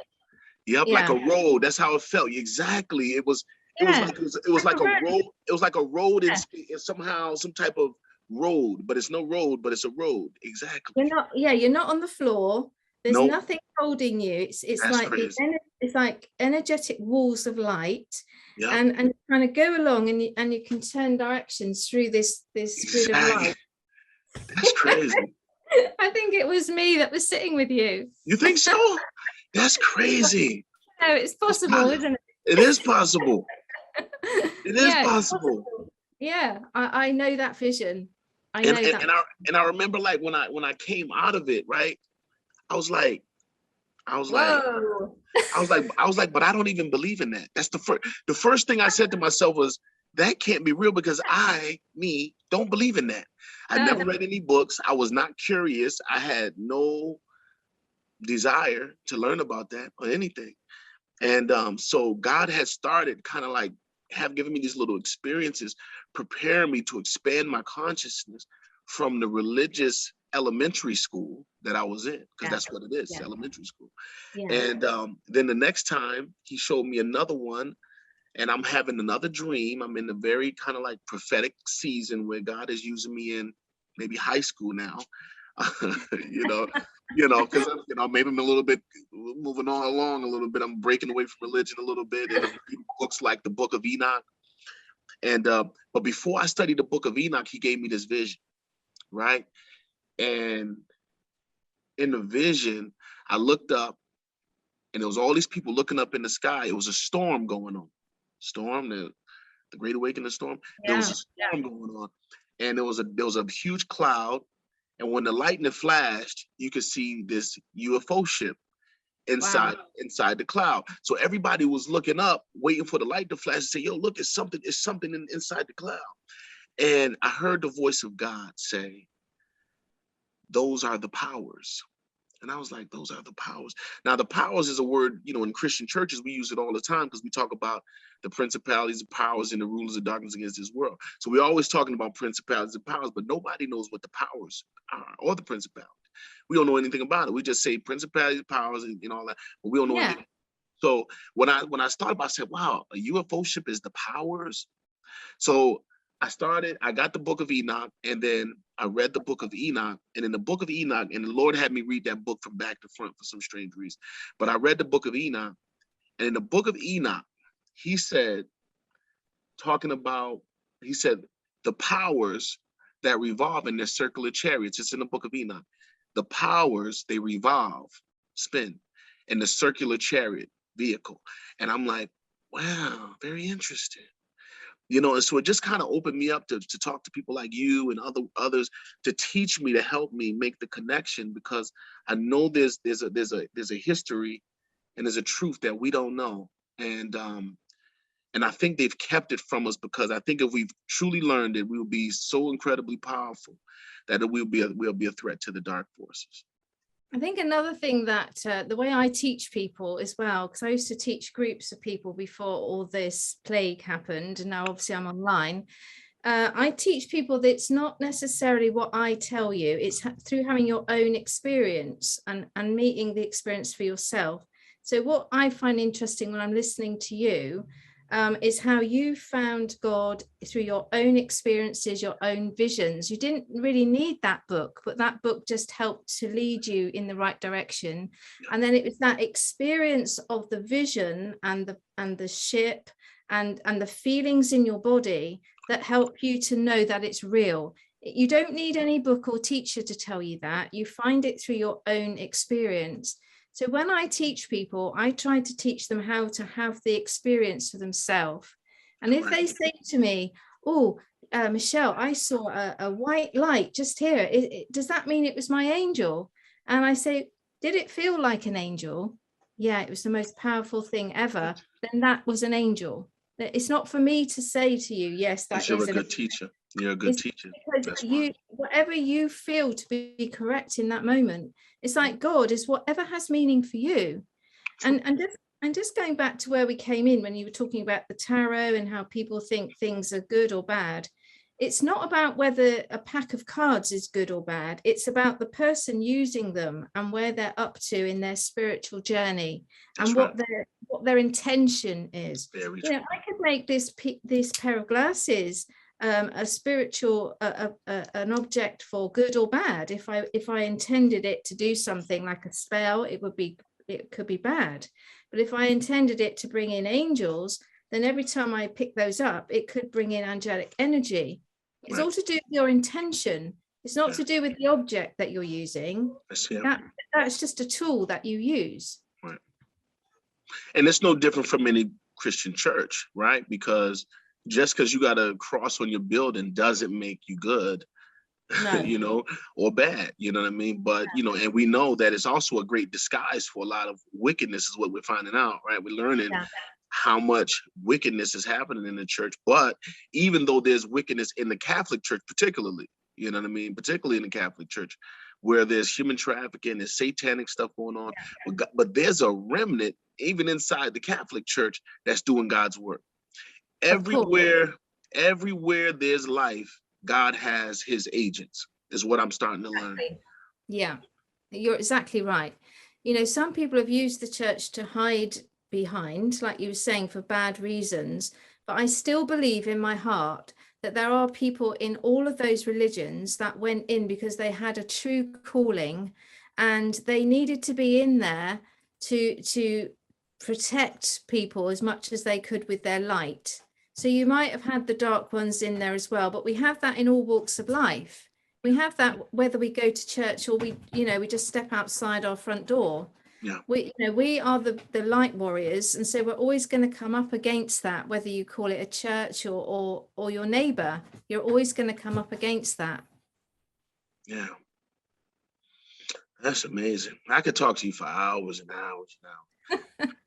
Like a road. That's how it felt. Exactly. It was like a road. It was like a road in somehow some type of road, but it's no road, but it's a road. Exactly. You're not on the floor. There's nothing holding you. It's like energetic walls of light. And you kind of go along, and you can turn directions through this grid of light. That's crazy. I think it was me that was sitting with you. You think so? That's crazy. No, it's possible, isn't it? It is possible. It is possible. Yeah, I know that vision. I know that. And I remember when I came out of it, right? I was like, but I don't even believe in that. That's the first thing I said to myself was, that can't be real, because me, don't believe in that. I never read any books. I was not curious. I had no desire to learn about that or anything. And so God has started kind of like have given me these little experiences, preparing me to expand my consciousness from the religious elementary school that I was in, because that's what it is, elementary school. And then the next time he showed me another one, and I'm having another dream. I'm in a very kind of like prophetic season where God is using me in maybe high school now, because maybe I'm a little bit moving on along a little bit. I'm breaking away from religion a little bit, and reading books like the Book of Enoch. And but before I studied the Book of Enoch, he gave me this vision, right? And in the vision, I looked up, and there was all these people looking up in the sky. It was a storm going on. Storm, the Great Awakening storm. There was a storm going on, and there was a huge cloud. And when the lightning flashed, you could see this UFO ship inside the cloud. So everybody was looking up, waiting for the light to flash and say, "Yo, look, it's something inside the cloud." And I heard the voice of God say, "Those are the powers." And I was like, those are the powers. Now, the powers is a word, in Christian churches, we use it all the time because we talk about the principalities, the powers, and the rulers of darkness against this world. So we're always talking about principalities and powers, but nobody knows what the powers are or the principalities. We don't know anything about it. We just say principalities, powers, and all that, but we don't know anything. So when I started, I said, wow, a UFO ship is the powers. So I got the Book of Enoch, and then I read the Book of Enoch. And in the Book of Enoch, and the Lord had me read that book from back to front for some strange reason, but I read the Book of Enoch, and in the Book of Enoch, he said, the powers that revolve in their circular chariots. It's in the Book of Enoch. The powers, they revolve, spin, in the circular chariot vehicle. And I'm like, wow, very interesting. And so it just kind of opened me up to talk to people like you and others to teach me, to help me make the connection, because I know there's a history and there's a truth that we don't know. And I think they've kept it from us, because I think if we've truly learned it, we will be so incredibly powerful that we'll be a threat to the dark forces. I think another thing that the way I teach people as well, because I used to teach groups of people before all this plague happened, and now obviously I'm online. I teach people that it's not necessarily what I tell you, it's through having your own experience and meeting the experience for yourself. So what I find interesting when I'm listening to you is how you found God through your own experiences, your own visions. You didn't really need that book, but that book just helped to lead you in the right direction. And then it was that experience of the vision and the ship and the feelings in your body that help you to know that it's real. You don't need any book or teacher to tell you that. You find it through your own experience. So when I teach people, I try to teach them how to have the experience for themselves. And if they say to me, oh, Michelle, I saw a white light just here. Does that mean it was my angel? And I say, did it feel like an angel? Yeah, it was the most powerful thing ever. Then that was an angel. It's not for me to say to you, yes, that is a good teacher. You're a good teacher. Because whatever you feel to be correct in that moment, it's like God is whatever has meaning for you. And just going back to where we came in when you were talking about the tarot and how people think things are good or bad. It's not about whether a pack of cards is good or bad. It's about the person using them and where they're up to in their spiritual journey. That's and what their intention is. I could make this pair of glasses a spiritual an object for good or bad. If I intended it to do something like a spell, it could be bad. But if I intended it to bring in angels, then every time I pick those up, it could bring in angelic energy. It's all to do with your intention. It's not to do with the object that you're using. That's just a tool that you use. Right. And it's no different from any Christian church, right? Because just because you got a cross on your building doesn't make you good, no. Or bad, you know what I mean? But, and we know that it's also a great disguise for a lot of wickedness is what we're finding out, right? We're learning how much wickedness is happening in the church. But even though there's wickedness in the Catholic Church, particularly, you know what I mean? Particularly in the Catholic Church, where there's human trafficking, there's satanic stuff going on, but there's a remnant even inside the Catholic Church that's doing God's work. Everywhere there's life, God has his agents, is what I'm starting to learn. Yeah, you're exactly right. You know, some people have used the church to hide behind, like you were saying, for bad reasons. But I still believe in my heart that there are people in all of those religions that went in because they had a true calling, and they needed to be in there to protect people as much as they could with their light. So you might have had the dark ones in there as well, but we have that in all walks of life. We have that whether we go to church or we just step outside our front door. Yeah. We are the light warriors, and so we're always going to come up against that, whether you call it a church or your neighbor. You're always going to come up against that. Yeah, that's amazing. I could talk to you for hours and hours now.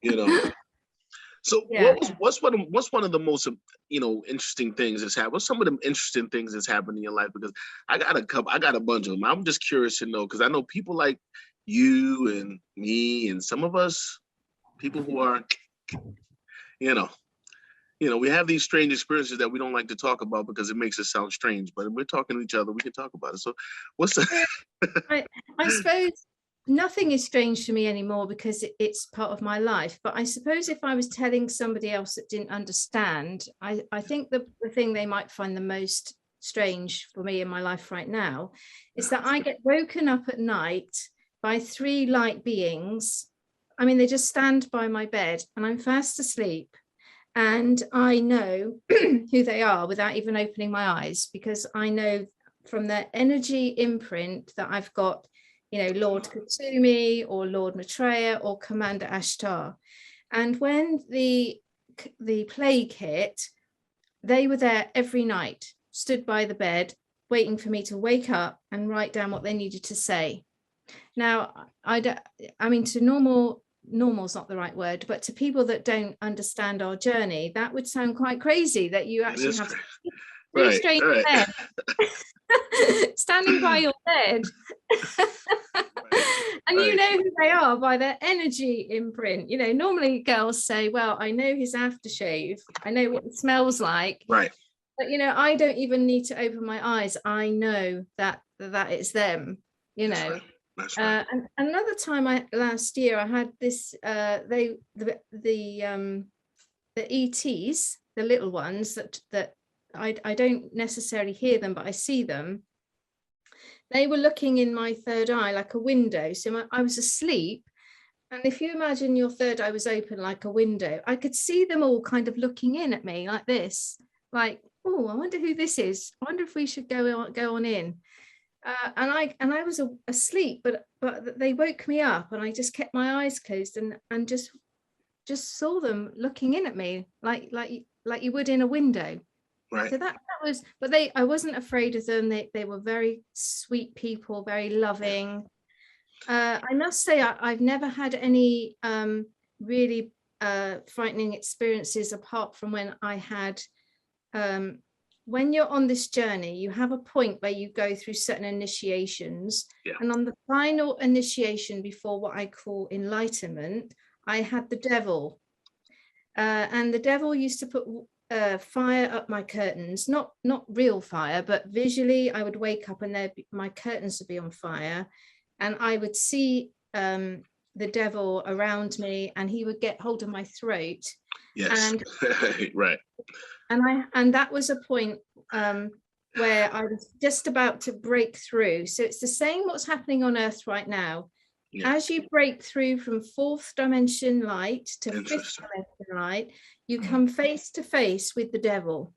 You know. So what's one of the most interesting things that's happened? What's some of the interesting things that's happened in your life? Because I got a bunch of them. I'm just curious to know, because I know people like you and me and some of us, people who are, we have these strange experiences that we don't like to talk about because it makes us sound strange. But if we're talking to each other, we can talk about it. So what's the I suppose nothing is strange to me anymore because it's part of my life. But I suppose if I was telling somebody else that didn't understand, I think the thing they might find the most strange for me in my life right now is that I get woken up at night by 3 light beings. I mean, they just stand by my bed and I'm fast asleep. And I know who they are without even opening my eyes, because I know from their energy imprint that I've got, Lord Kutsumi or Lord Maitreya or Commander Ashtar. And when the plague hit, they were there every night, stood by the bed, waiting for me to wake up and write down what they needed to say. Now, to normal's not the right word, but to people that don't understand our journey, that would sound quite crazy that you actually have three strange men standing by your bed. And you know who they are by their energy imprint. Normally girls say, well, I know his aftershave, I know what it smells like. Right. But I don't even need to open my eyes. I know that it's them. That's right. And another time last year I had this the ETs, the little ones that I don't necessarily hear them, but I see them. They were looking in my third eye like a window. So I was asleep, and if you imagine your third eye was open like a window, I could see them all kind of looking in at me like this, like, oh, I wonder who this is. I wonder if we should go on in. And I was asleep, but they woke me up, and I just kept my eyes closed and just saw them looking in at me like you would in a window. Right. So that was, but I wasn't afraid of them. They were very sweet people, very loving. I must say I've never had any really frightening experiences apart from when I had. When you're on this journey, you have a point where you go through certain initiations. Yeah. And on the final initiation before what I call enlightenment, I had the devil. And the devil used to put fire up my curtains, not real fire, but visually I would wake up and my curtains would be on fire. And I would see the devil around me, and he would get hold of my throat. Yes. And right. And that was a point where I was just about to break through. So it's the same what's happening on Earth right now. Yeah. As you break through from 4th dimension light to 5th dimension light, you come face to face with the devil.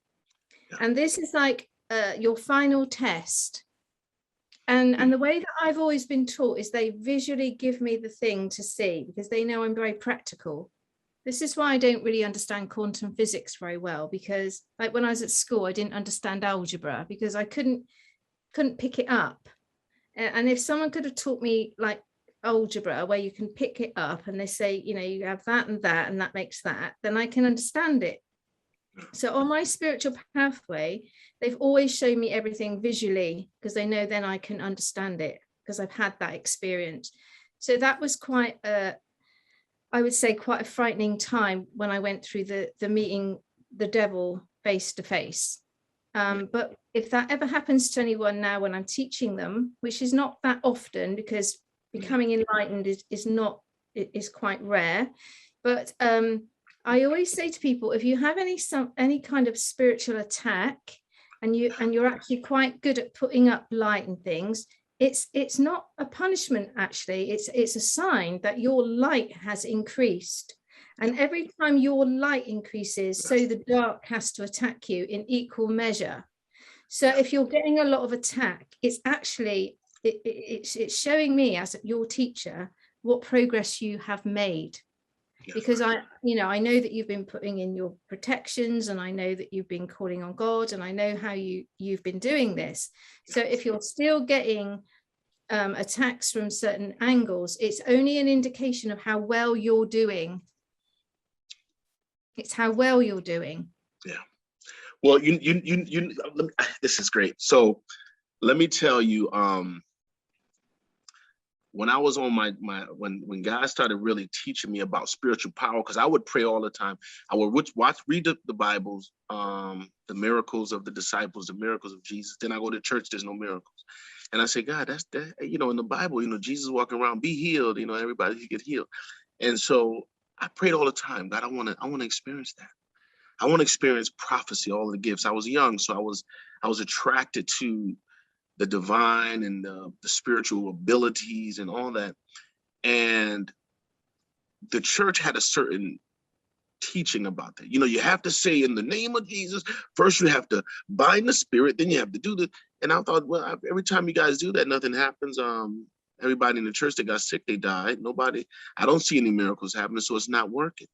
Yeah. And this is like your final test. And the way that I've always been taught is they visually give me the thing to see, because they know I'm very practical. This is why I don't really understand quantum physics very well, because like when I was at school, I didn't understand algebra because I couldn't pick it up. And if someone could have taught me like algebra where you can pick it up and they say, you have that and that makes that, then I can understand it. So on my spiritual pathway, they've always shown me everything visually because they know then I can understand it. because I've had that experience. So that was quite I would say quite a frightening time when I went through the meeting the devil face to face. But if that ever happens to anyone now when I'm teaching them, which is not that often because becoming enlightened is quite rare, but I always say to people, if you have any kind of spiritual attack and you're actually quite good at putting up light and things, it's not a punishment, actually. It's a sign that your light has increased. And every time your light increases, so the dark has to attack you in equal measure. So if you're getting a lot of attack, it's actually, it's showing me as your teacher what progress you have made. Because I know that you've been putting in your protections, and I know that you've been calling on God, and I know how you've been doing this. So if you're still getting attacks from certain angles, it's only an indication of how well you're doing. It's how well you're doing. Yeah. Well, this is great. So let me tell you, when I was on when God started really teaching me about spiritual power, because I would pray all the time. I would read the Bibles, the miracles of the disciples, the miracles of Jesus. Then I go to church, there's no miracles. And I say, God, that's that, in the Bible, Jesus walking around, be healed, everybody should get healed. And so I prayed all the time, God, I want to experience that. I want to experience prophecy, all the gifts. I was young, so I was attracted to the divine and the spiritual abilities and all that. And the church had a certain teaching about that. You have to say in the name of Jesus. First, you have to bind the spirit, then you have to do the. And I thought, well, every time you guys do that, nothing happens. Everybody in the church that got sick, they died. I don't see any miracles happening, so it's not working.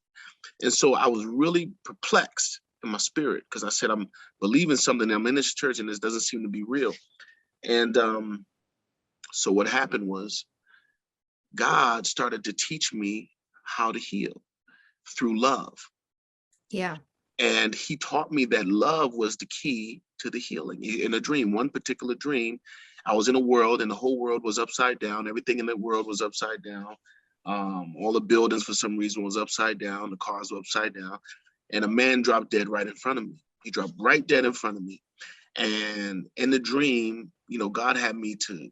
And so I was really perplexed in my spirit, because I said, I'm believing something. I'm in this church and this doesn't seem to be real. And so what happened was God started to teach me how to heal through love. Yeah. And he taught me that love was the key to the healing. In a dream, one particular dream, I was in a world and the whole world was upside down. Everything in that world was upside down. All the buildings for some reason was upside down. The cars were upside down. And a man dropped dead right in front of me. He dropped right dead in front of me. And in the dream, God had me to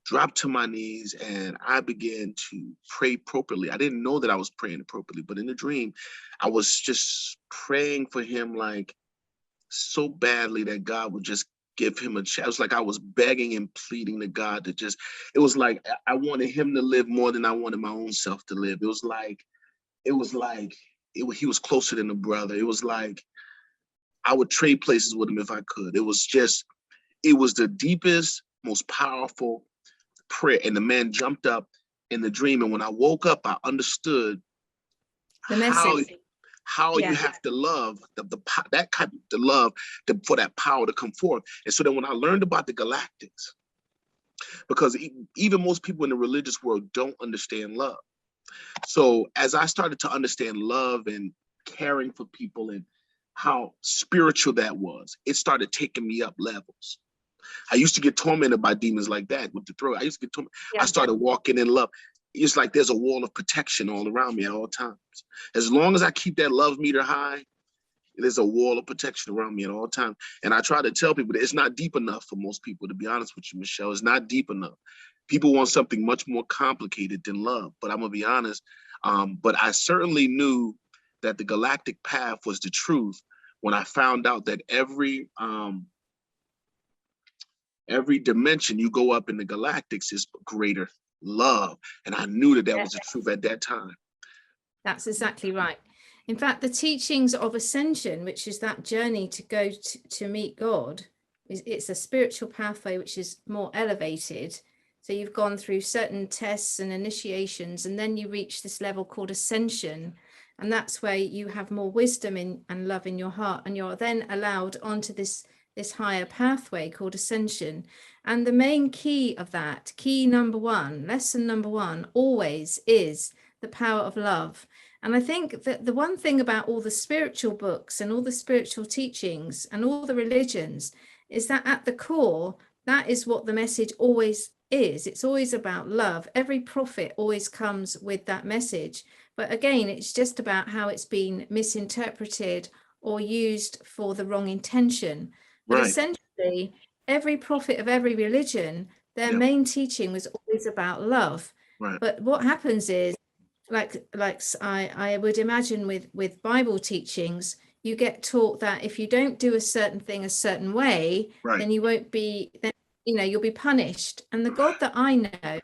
drop to my knees, and I began to pray appropriately. I didn't know that I was praying appropriately, but in the dream, I was just praying for him like so badly that God would just give him a chance. It was like I was begging and pleading to God to just, it was like I wanted him to live more than I wanted my own self to live. It was like he was closer than a brother. It was like I would trade places with him if I could. It was the deepest, most powerful prayer. And the man jumped up in the dream. And when I woke up, I understood the message. How you have to love that kind of love for that power to come forth. And so then when I learned about the galactics, because even most people in the religious world don't understand love. So as I started to understand love and caring for people and how spiritual that was, it started taking me up levels. I used to get tormented by demons like that with the throat. I used to get tormented. Yeah. I started walking in love. It's like there's a wall of protection all around me at all times. As long as I keep that love meter high, there's a wall of protection around me at all times. And I try to tell people that it's not deep enough for most people, to be honest with you, Michelle. It's not deep enough. People want something much more complicated than love, but I'm gonna be honest. But I certainly knew that the galactic path was the truth when I found out that every dimension you go up in the galactics is greater love. And I knew that was the truth at that time. That's exactly right. In fact, the teachings of Ascension, which is that journey to go to meet God, it's a spiritual pathway which is more elevated. So you've gone through certain tests and initiations, and then you reach this level called Ascension. And that's where you have more wisdom and love in your heart, and you're then allowed onto this higher pathway called Ascension. And the main key of that, lesson number one, always is the power of love. And I think that the one thing about all the spiritual books and all the spiritual teachings and all the religions is that at the core, that is what the message always is. It's always about love. Every prophet always comes with that message. But again, it's just about how it's been misinterpreted or used for the wrong intention. But Right. essentially, every prophet of every religion, their Yeah. main teaching was always about love. Right. But what happens is, like I would imagine with Bible teachings, you get taught that if you don't do a certain thing a certain way, Right. then you won't be, then you'll be punished. And the God that I know,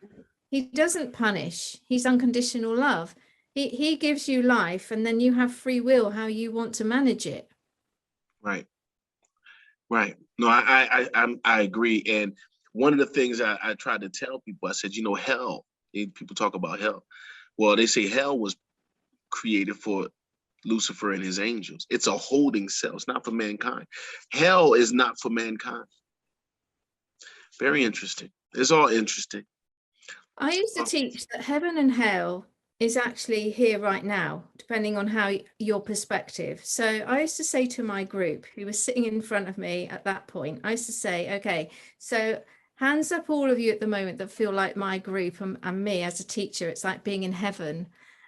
he doesn't punish. He's unconditional love. He gives you life, and then you have free will how you want to manage it. Right. Right. No, I agree. And one of the things I tried to tell people, I said, hell. People talk about hell. Well, they say hell was created for Lucifer and his angels. It's a holding cell. It's not for mankind. Hell is not for mankind. Very interesting. It's all interesting. I used to teach that heaven and hell is actually here right now, depending on how your perspective. So I used to say to my group who was sitting in front of me at that point, I used to say, okay, so hands up all of you at the moment that feel like my group and me as a teacher, it's like being in heaven.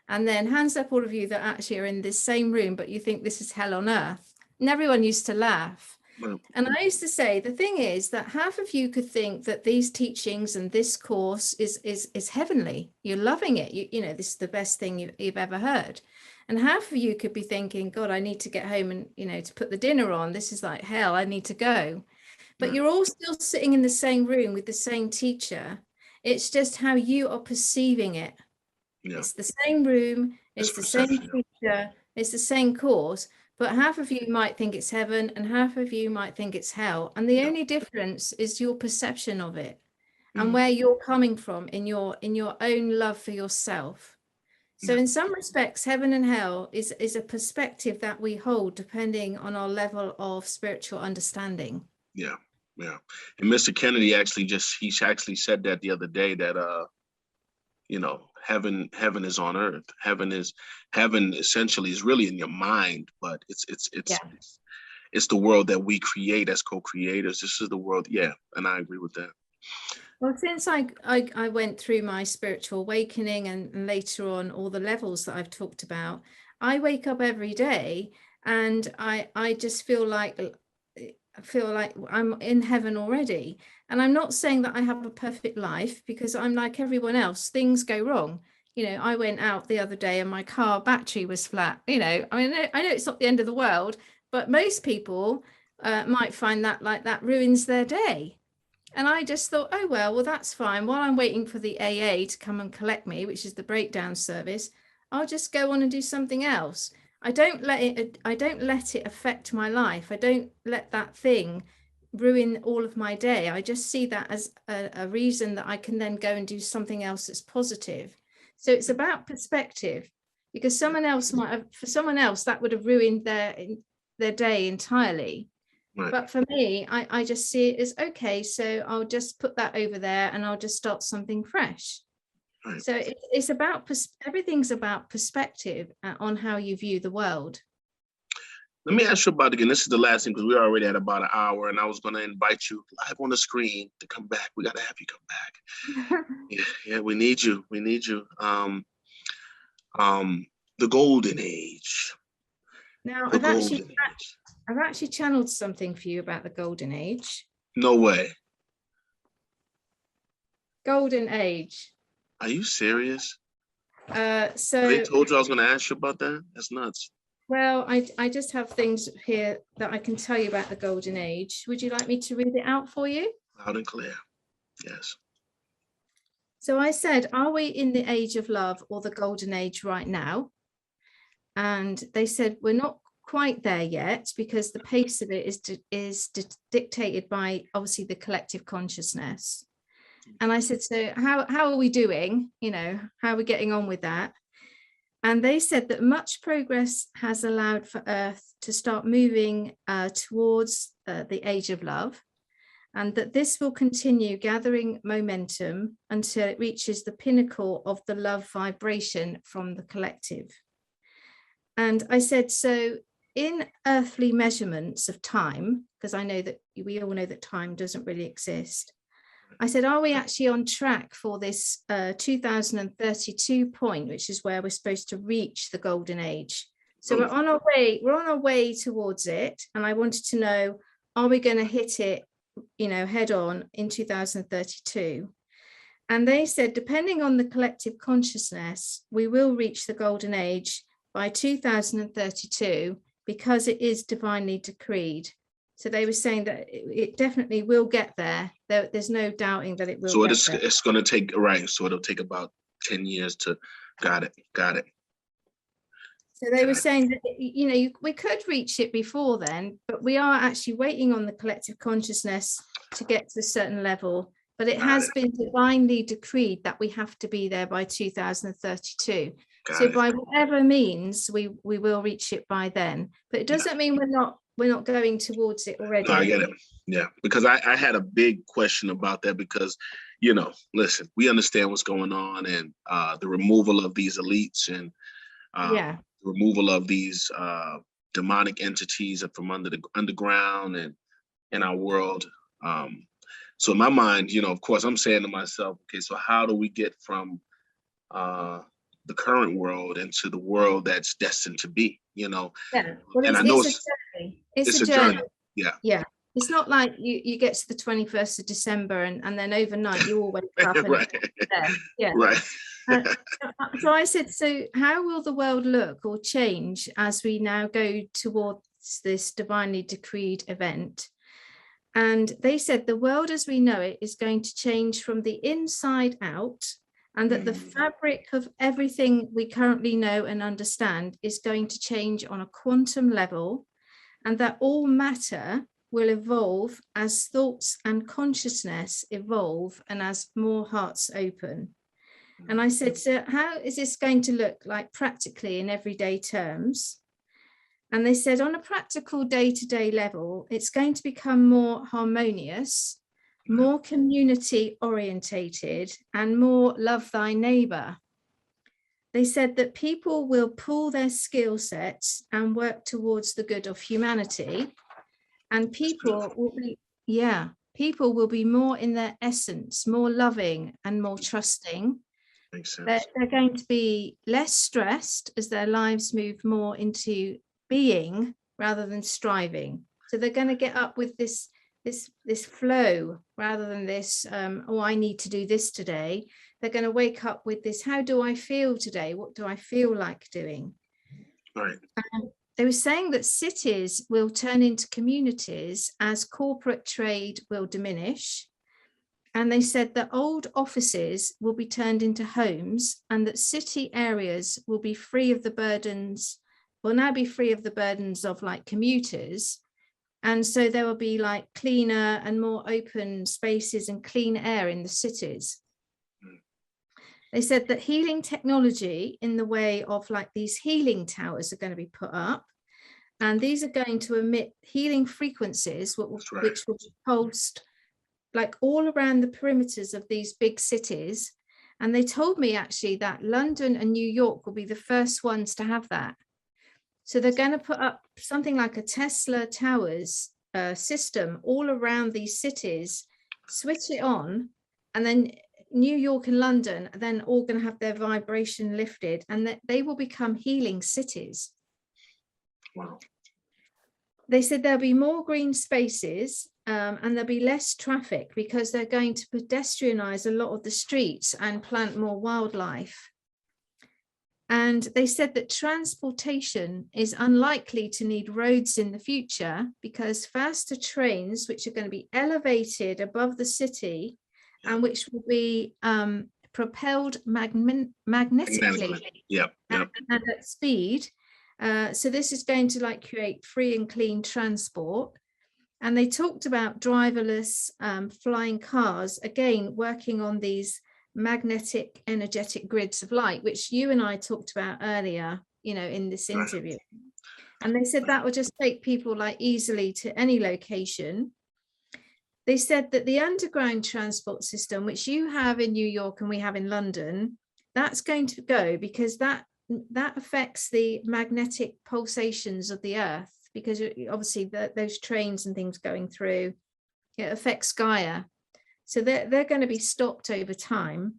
And then hands up all of you that actually are in this same room, but you think this is hell on earth. And everyone used to laugh. And I used to say, the thing is that half of you could think that these teachings and this course is heavenly. You're loving it. This is the best thing you've ever heard. And half of you could be thinking, God, I need to get home and, to put the dinner on. This is like hell. I need to go. But you're all still sitting in the same room with the same teacher. It's just how you are perceiving it. Yeah. It's the same room. It's the same teacher. It's the same course. But half of you might think it's heaven and half of you might think it's hell. And the only difference is your perception of it and where you're coming from in your own love for yourself. So in some respects, heaven and hell is a perspective that we hold depending on our level of spiritual understanding. Yeah. Yeah. And Mr. Kennedy actually said that the other day that heaven is on earth. Heaven essentially is really in your mind, but it's the world that we create as co-creators. This is the world. Yeah. And I agree with that. Well, since I went through my spiritual awakening and later on all the levels that I've talked about, I wake up every day and I just feel like I'm in heaven already. And I'm not saying that I have a perfect life, because I'm like everyone else. Things go wrong. I went out the other day and my car battery was flat. I know it's not the end of the world, but most people might find that that ruins their day. And I just thought, oh, well, that's fine. While I'm waiting for the AA to come and collect me, which is the breakdown service, I'll just go on and do something else. I don't let it affect my life. I don't let that thing ruin all of my day. I just see that as a reason that I can then go and do something else that's positive. So it's about perspective, because for someone else that would have ruined their day entirely. Right. But for me, I just see it as, okay, so I'll just put that over there and I'll just start something fresh. Right. So it's about, everything's about perspective on how you view the world. Let me ask you about, again, this is the last thing, because we're already at about an hour, and I was going to invite you live on the screen to come back. We got to have you come back. Yeah, we need you. We need you. The golden age. Now, I've actually channeled something for you about the golden age. No way. Golden age. Are you serious? So they told you I was going to ask you about that? That's nuts. Well, I just have things here that I can tell you about the golden age. Would you like me to read it out for you? Loud and clear. Yes. So I said, are we in the age of love or the golden age right now? And they said, we're not quite there yet, because the pace of it is dictated by obviously the collective consciousness. And I said, so how are we doing? How are we getting on with that? And they said that much progress has allowed for Earth to start moving towards the age of love, and that this will continue gathering momentum until it reaches the pinnacle of the love vibration from the collective. And I said, so in earthly measurements of time, because I know that we all know that time doesn't really exist, I said, are we actually on track for this 2032 point, which is where we're supposed to reach the golden age? So we're on our way towards it. And I wanted to know, are we going to hit it, head on in 2032? And they said, depending on the collective consciousness, we will reach the golden age by 2032 because it is divinely decreed. So they were saying that it definitely will get there. There's no doubting that it will. So it's going to take, right. So it'll take about 10 years to, got it. So they were saying that, we could reach it before then, but we are actually waiting on the collective consciousness to get to a certain level. But it has been divinely decreed that we have to be there by 2032. So by whatever means, we will reach it by then. But it doesn't mean we're not going towards it already. No, I get it. Yeah, because I had a big question about that because, listen, we understand what's going on and the removal of these elites and the removal of these demonic entities from under the underground and in our world. So in my mind, of course, I'm saying to myself, okay, so how do we get from the current world into the world that's destined to be, Yeah, well, and I know it's a journey. It's a journey. Yeah. It's not like you get to the 21st of December and then overnight you all wake up and right. Yeah. Right. So I said, so how will the world look or change as we now go towards this divinely decreed event? And they said the world as we know it is going to change from the inside out, and that the fabric of everything we currently know and understand is going to change on a quantum level, and that all matter will evolve as thoughts and consciousness evolve and as more hearts open. And I said, so how is this going to look like practically in everyday terms? And they said on a practical day-to-day level, it's going to become more harmonious, more community orientated, and more love thy neighbor. They said that people will pool their skill sets and work towards the good of humanity. And people will be more in their essence, more loving and more trusting. Makes sense. They're going to be less stressed as their lives move more into being rather than striving. So they're going to get up with this flow rather than this, I need to do this today. They're going to wake up with this, how do I feel today? What do I feel like doing? Right. They were saying that cities will turn into communities as corporate trade will diminish. And they said that old offices will be turned into homes, and that city areas will be free of the burdens, will now be free of the burdens of like commuters. And so there will be like cleaner and more open spaces and clean air in the cities. They said that healing technology in the way of like these healing towers are going to be put up. And these are going to emit healing frequencies, which will be pulsed like all around the perimeters of these big cities. And they told me actually that London and New York will be the first ones to have that. So they're going to put up something like a Tesla towers system all around these cities, switch it on, and then New York and London are then all going to have their vibration lifted, and that they will become healing cities. Wow. They said there'll be more green spaces and there'll be less traffic because they're going to pedestrianize a lot of the streets and plant more wildlife. And they said that transportation is unlikely to need roads in the future because faster trains, which are going to be elevated above the city and which will be propelled magnetically and at speed. So this is going to like create free and clean transport. And they talked about driverless flying cars, again, working on these magnetic energetic grids of light, which you and I talked about earlier, in this interview. And they said that would just take people like easily to any location. They said that the underground transport system, which you have in New York and we have in London, that's going to go because that affects the magnetic pulsations of the earth, because obviously those trains and things going through, it affects Gaia. So they're going to be stopped over time.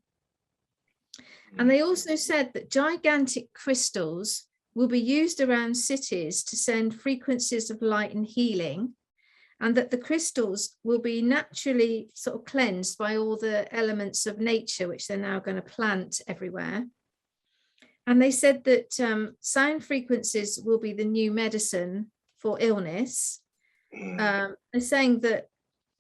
And they also said that gigantic crystals will be used around cities to send frequencies of light and healing, and that the crystals will be naturally sort of cleansed by all the elements of nature, which they're now going to plant everywhere. And they said that sound frequencies will be the new medicine for illness. They're saying that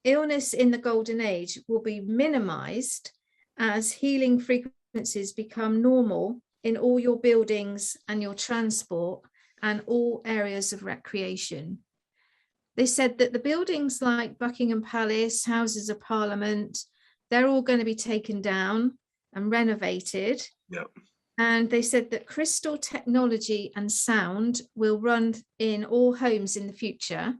illness in the golden age will be minimized as healing frequencies become normal in all your buildings and your transport and all areas of recreation. They said that the buildings like Buckingham Palace, Houses of Parliament, they're all going to be taken down and renovated. Yep. And they said that crystal technology and sound will run in all homes in the future.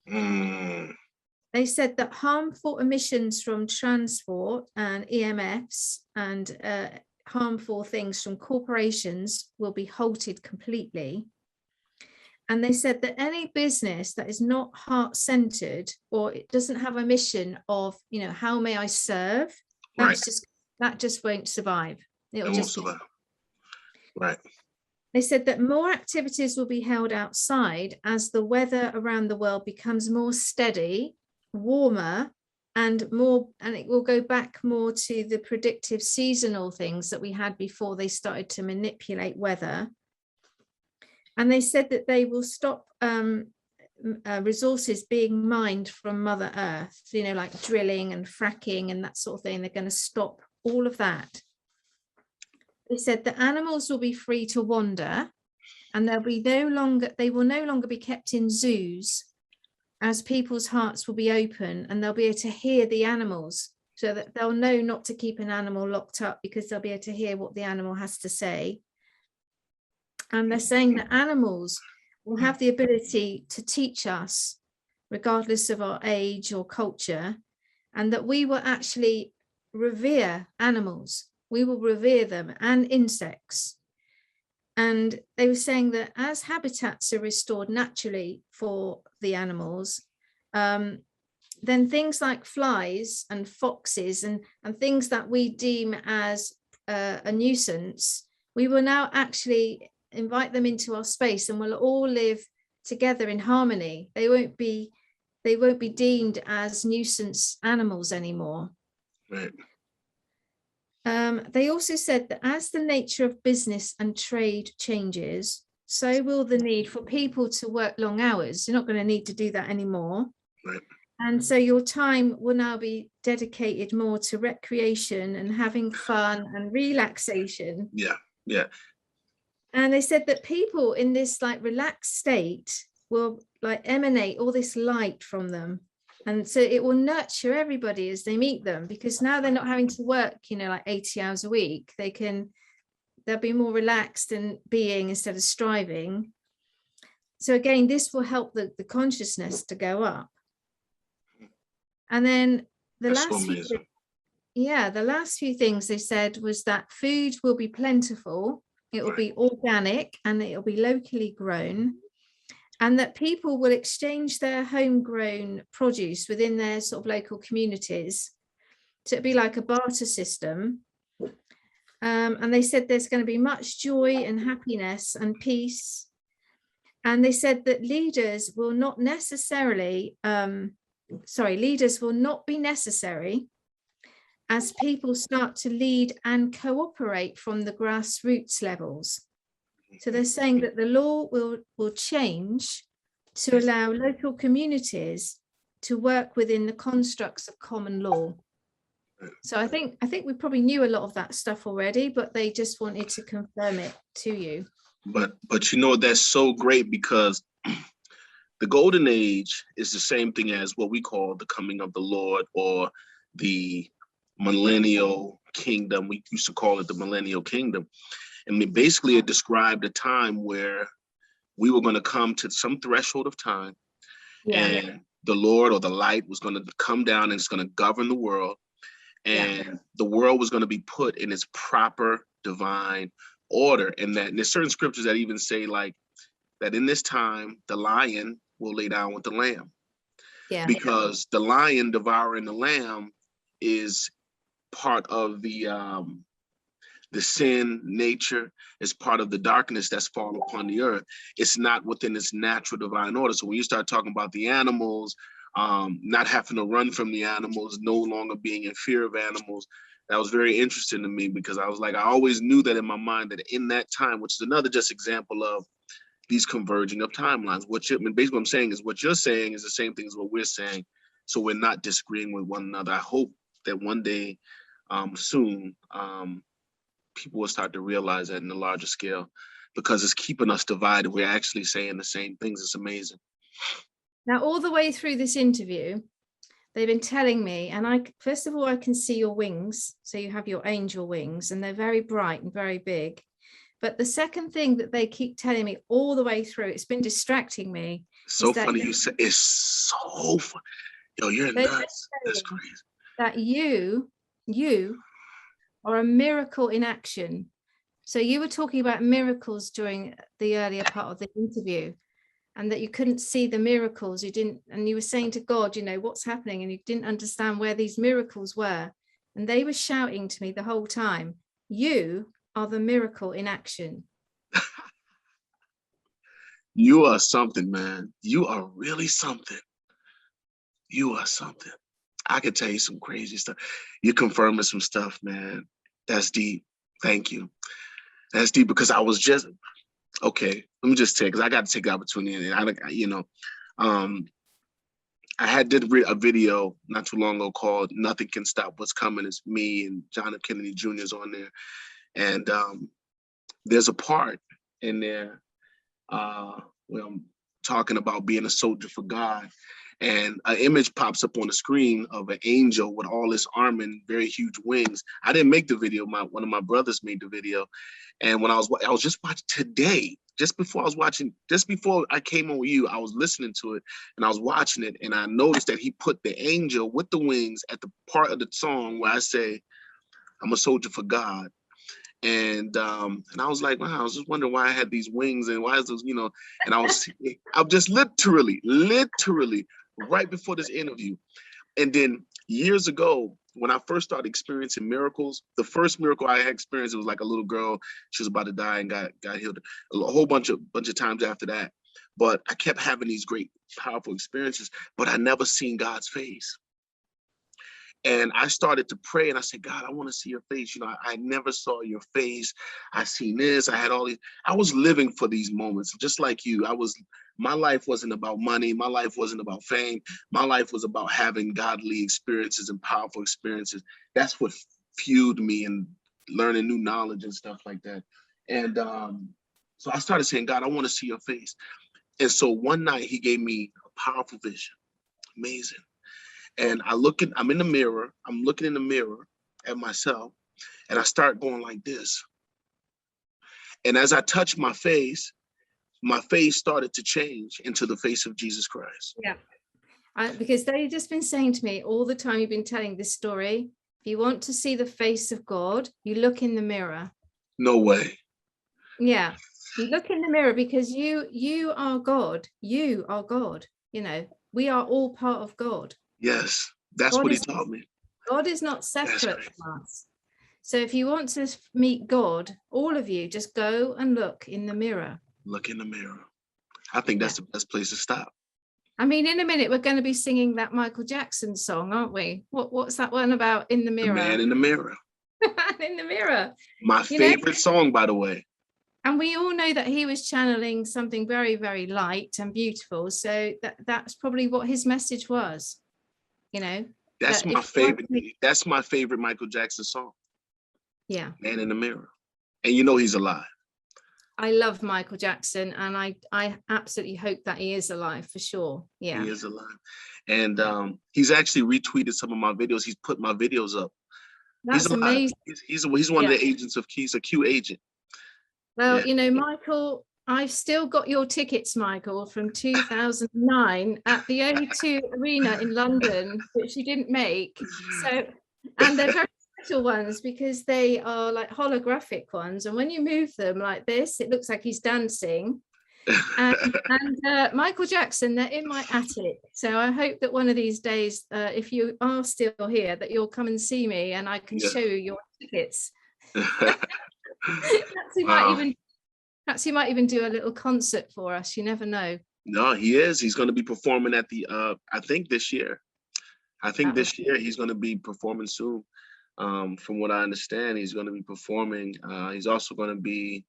They said that harmful emissions from transport and EMFs and harmful things from corporations will be halted completely. And they said that any business that is not heart-centered, or it doesn't have a mission of, you know, how may I serve, that just won't survive. It won't survive. Right. They said that more activities will be held outside as the weather around the world becomes more steady, warmer, and it will go back more to the predictive seasonal things that we had before they started to manipulate weather. And they said that they will stop resources being mined from Mother Earth, you know, like drilling and fracking and that sort of thing. They're going to stop all of that. They said that animals will be free to wander, and they will no longer be kept in zoos, as people's hearts will be open and they'll be able to hear the animals, so that they'll know not to keep an animal locked up because they'll be able to hear what the animal has to say. And they're saying that animals will have the ability to teach us, regardless of our age or culture, and that we will actually revere animals. We will revere them and insects. And they were saying that as habitats are restored naturally for the animals, then things like flies and foxes and things that we deem as a nuisance, we will now actually invite them into our space and we'll all live together in harmony. They won't be deemed as nuisance animals anymore. Right. They also said that as the nature of business and trade changes, so will the need for people to work long hours. You're not going to need to do that anymore. Right. And so your time will now be dedicated more to recreation and having fun and relaxation. Yeah, yeah. And they said that people in this like relaxed state will like emanate all this light from them. And so it will nurture everybody as they meet them, because now they're not having to work, you know, like 80 hours a week. They'll be more relaxed and being instead of striving. So again, this will help the consciousness to go up. And then the last few things they said was that food will be plentiful, it will be organic, and it will be locally grown. And that people will exchange their homegrown produce within their sort of local communities. So it'd be like a barter system. And they said there's going to be much joy and happiness and peace. And they said that leaders will not be necessary as people start to lead and cooperate from the grassroots levels. So they're saying that the law will change to allow local communities to work within the constructs of common law. So I think we probably knew a lot of that stuff already, but they just wanted to confirm it to you. But you know, that's so great, because the golden age is the same thing as what we call the coming of the Lord, or the millennial kingdom. We used to call it the millennial kingdom. And basically it described a time where we were going to come to some threshold of time, and the Lord or the light was going to come down and it's going to govern the world, and the world was going to be put in its proper divine order. And there's certain scriptures that even say like that in this time, the lion will lay down with the lamb, because the lion devouring the lamb is part of the sin nature, is part of the darkness that's fallen upon the earth. It's not within its natural divine order. So when you start talking about the animals, not having to run from the animals, no longer being in fear of animals, that was very interesting to me, because I was like, I always knew that in my mind, that in that time, which is another just example of these converging of timelines. Basically what I'm saying is, what you're saying is the same thing as what we're saying. So we're not disagreeing with one another. I hope that one day, soon, people will start to realize that in a larger scale, because it's keeping us divided. We're actually saying the same things. It's amazing. Now, all the way through this interview, they've been telling me, and first of all, I can see your wings. So you have your angel wings, and they're very bright and very big. But the second thing that they keep telling me all the way through, it's been distracting me. So funny you say, it's so funny. Yo, you're nuts. That's crazy. That you are a miracle in action. So you were talking about miracles during the earlier part of the interview, and that you couldn't see the miracles. And you were saying to God, you know, what's happening? And you didn't understand where these miracles were. And they were shouting to me the whole time, you are the miracle in action. You are something, man. You are really something. You are something. I could tell you some crazy stuff. You're confirming some stuff, man. That's deep. Thank you. That's deep, because I was just, okay, let me just take, because I got to take the opportunity. And I did a video not too long ago called "Nothing Can Stop What's Coming." It's me and John F. Kennedy Jr. is on there. And there's a part in there where I'm talking about being a soldier for God. And an image pops up on the screen of an angel with all this armor and very huge wings. I didn't make the video. One of my brothers made the video. And when I was just watching today, just before I came on with you, I was listening to it and I was watching it, and I noticed that he put the angel with the wings at the part of the song where I say, I'm a soldier for God. And I was like, wow, I was just wondering why I had these wings and why is those, you know, and I'm just literally right before this interview. And then years ago, when I first started experiencing miracles, the first miracle I had experienced, it was like a little girl, she was about to die and got healed a whole bunch of times after that. But I kept having these great, powerful experiences, but I never seen God's face. And I started to pray and I said, God, I want to see your face. You know, I never saw your face. I seen this, I had all these, I was living for these moments, just like you. My life wasn't about money. My life wasn't about fame. My life was about having godly experiences and powerful experiences. That's what fueled me and learning new knowledge and stuff like that. And so I started saying, God, I want to see your face. And so one night he gave me a powerful vision, amazing. And I'm in the mirror, I'm looking in the mirror at myself, and I start going like this. And as I touched my face started to change into the face of Jesus Christ. Yeah, because they've just been saying to me all the time, you've been telling this story, if you want to see the face of God, you look in the mirror. No way. Yeah, you look in the mirror, because you are God. You are God. You know, we are all part of God. Yes, that's what he taught me. God is not separate from us. So if you want to meet God, all of you, just go and look in the mirror. Look in the mirror. I think that's the best place to stop. I mean, in a minute, we're going to be singing that Michael Jackson song, aren't we? What's that one about? In the mirror. The Man in the Mirror. In the mirror. My favorite song, by the way. And we all know that he was channeling something very, very light and beautiful. So that's probably what his message was. You know, that's my favorite. That's my favorite Michael Jackson song. Yeah. Man in the Mirror. And you know he's alive. I love Michael Jackson, and I absolutely hope that he is alive for sure. Yeah. He is alive. And he's actually retweeted some of my videos. He's put my videos up. That's amazing. He's one of the agents of He's a Q agent. Well, you know, Michael, I've still got your tickets, Michael, from 2009 at the O2 Arena in London, which you didn't make. So, and they're very special ones because they are like holographic ones. And when you move them like this, it looks like he's dancing. And Michael Jackson, they're in my attic. So I hope that one of these days, if you are still here, that you'll come and see me and I can show you your tickets. Perhaps he might even do a little concert for us. You never know. No, he is. He's going to be performing at the, I think this year. This year he's going to be performing soon. From what I understand, he's going to be performing. He's also going to be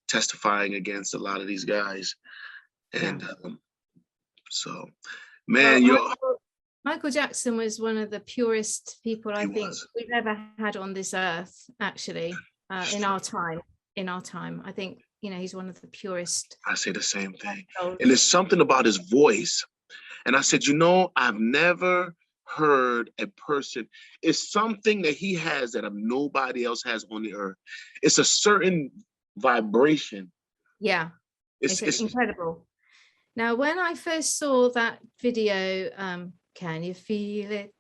testifying against a lot of these guys. And so, man, Michael Jackson was one of the purest people I think we've ever had on this earth, actually, in our time. I think, you know, he's one of the purest. I say the same thing. And there's something about his voice. And I said, you know, I've never heard a person, it's something that he has that nobody else has on the earth. It's a certain vibration. Yeah, it's incredible. Now, when I first saw that video, can you feel it?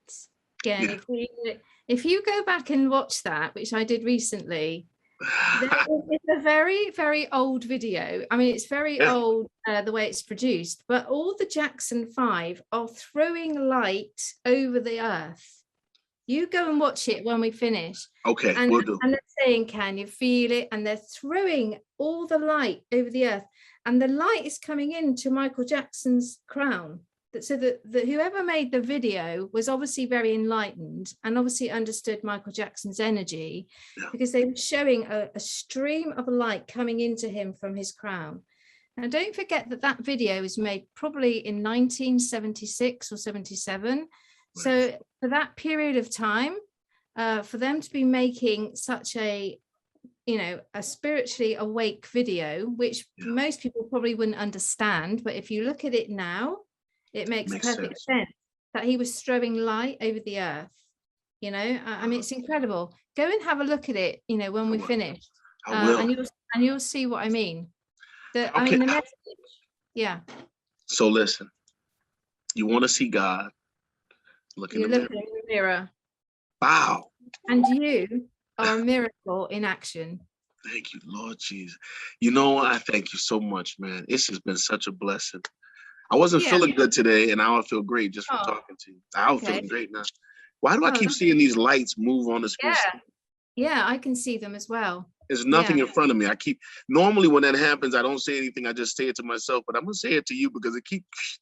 Can you feel it? If you go back and watch that, which I did recently, it's a very, very old video. I mean, it's very old, the way it's produced, but all the Jackson 5 are throwing light over the earth. You go and watch it when we finish. Okay, we'll do. And they're saying, can you feel it? And they're throwing all the light over the earth. And the light is coming into Michael Jackson's crown. So that whoever made the video was obviously very enlightened and obviously understood Michael Jackson's energy, because they were showing a stream of light coming into him from his crown. And don't forget that that video was made probably in 1976 or 77. Right. So for that period of time, for them to be making such a, you know, a spiritually awake video, which most people probably wouldn't understand, but if you look at it now, it makes perfect sense that he was throwing light over the earth. You know, I mean, it's incredible. Go and have a look at it, you know, when we finish, and you'll see what I mean. I mean, the message, So listen, you want to see God? Look in the mirror. In the mirror. Wow. And you are a miracle in action. Thank you, Lord Jesus. You know, I thank you so much, man. This has been such a blessing. I wasn't feeling good today, and now I feel great just from talking to you. I'm feeling great now. Why do I keep seeing these lights move on the screen? Yeah, I can see them as well. There's nothing in front of me. Normally when that happens, I don't say anything. I just say it to myself, but I'm going to say it to you because it keeps.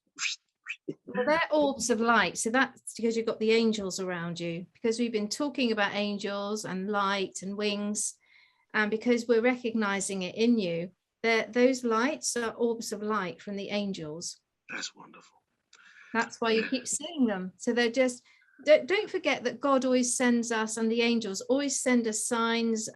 Well, they're orbs of light. So that's because you've got the angels around you, because we've been talking about angels and light and wings. And because we're recognizing it in you, those lights are orbs of light from the angels. That's wonderful. That's why you keep seeing them. So they're just, don't forget that God always sends us, and the angels always send us signs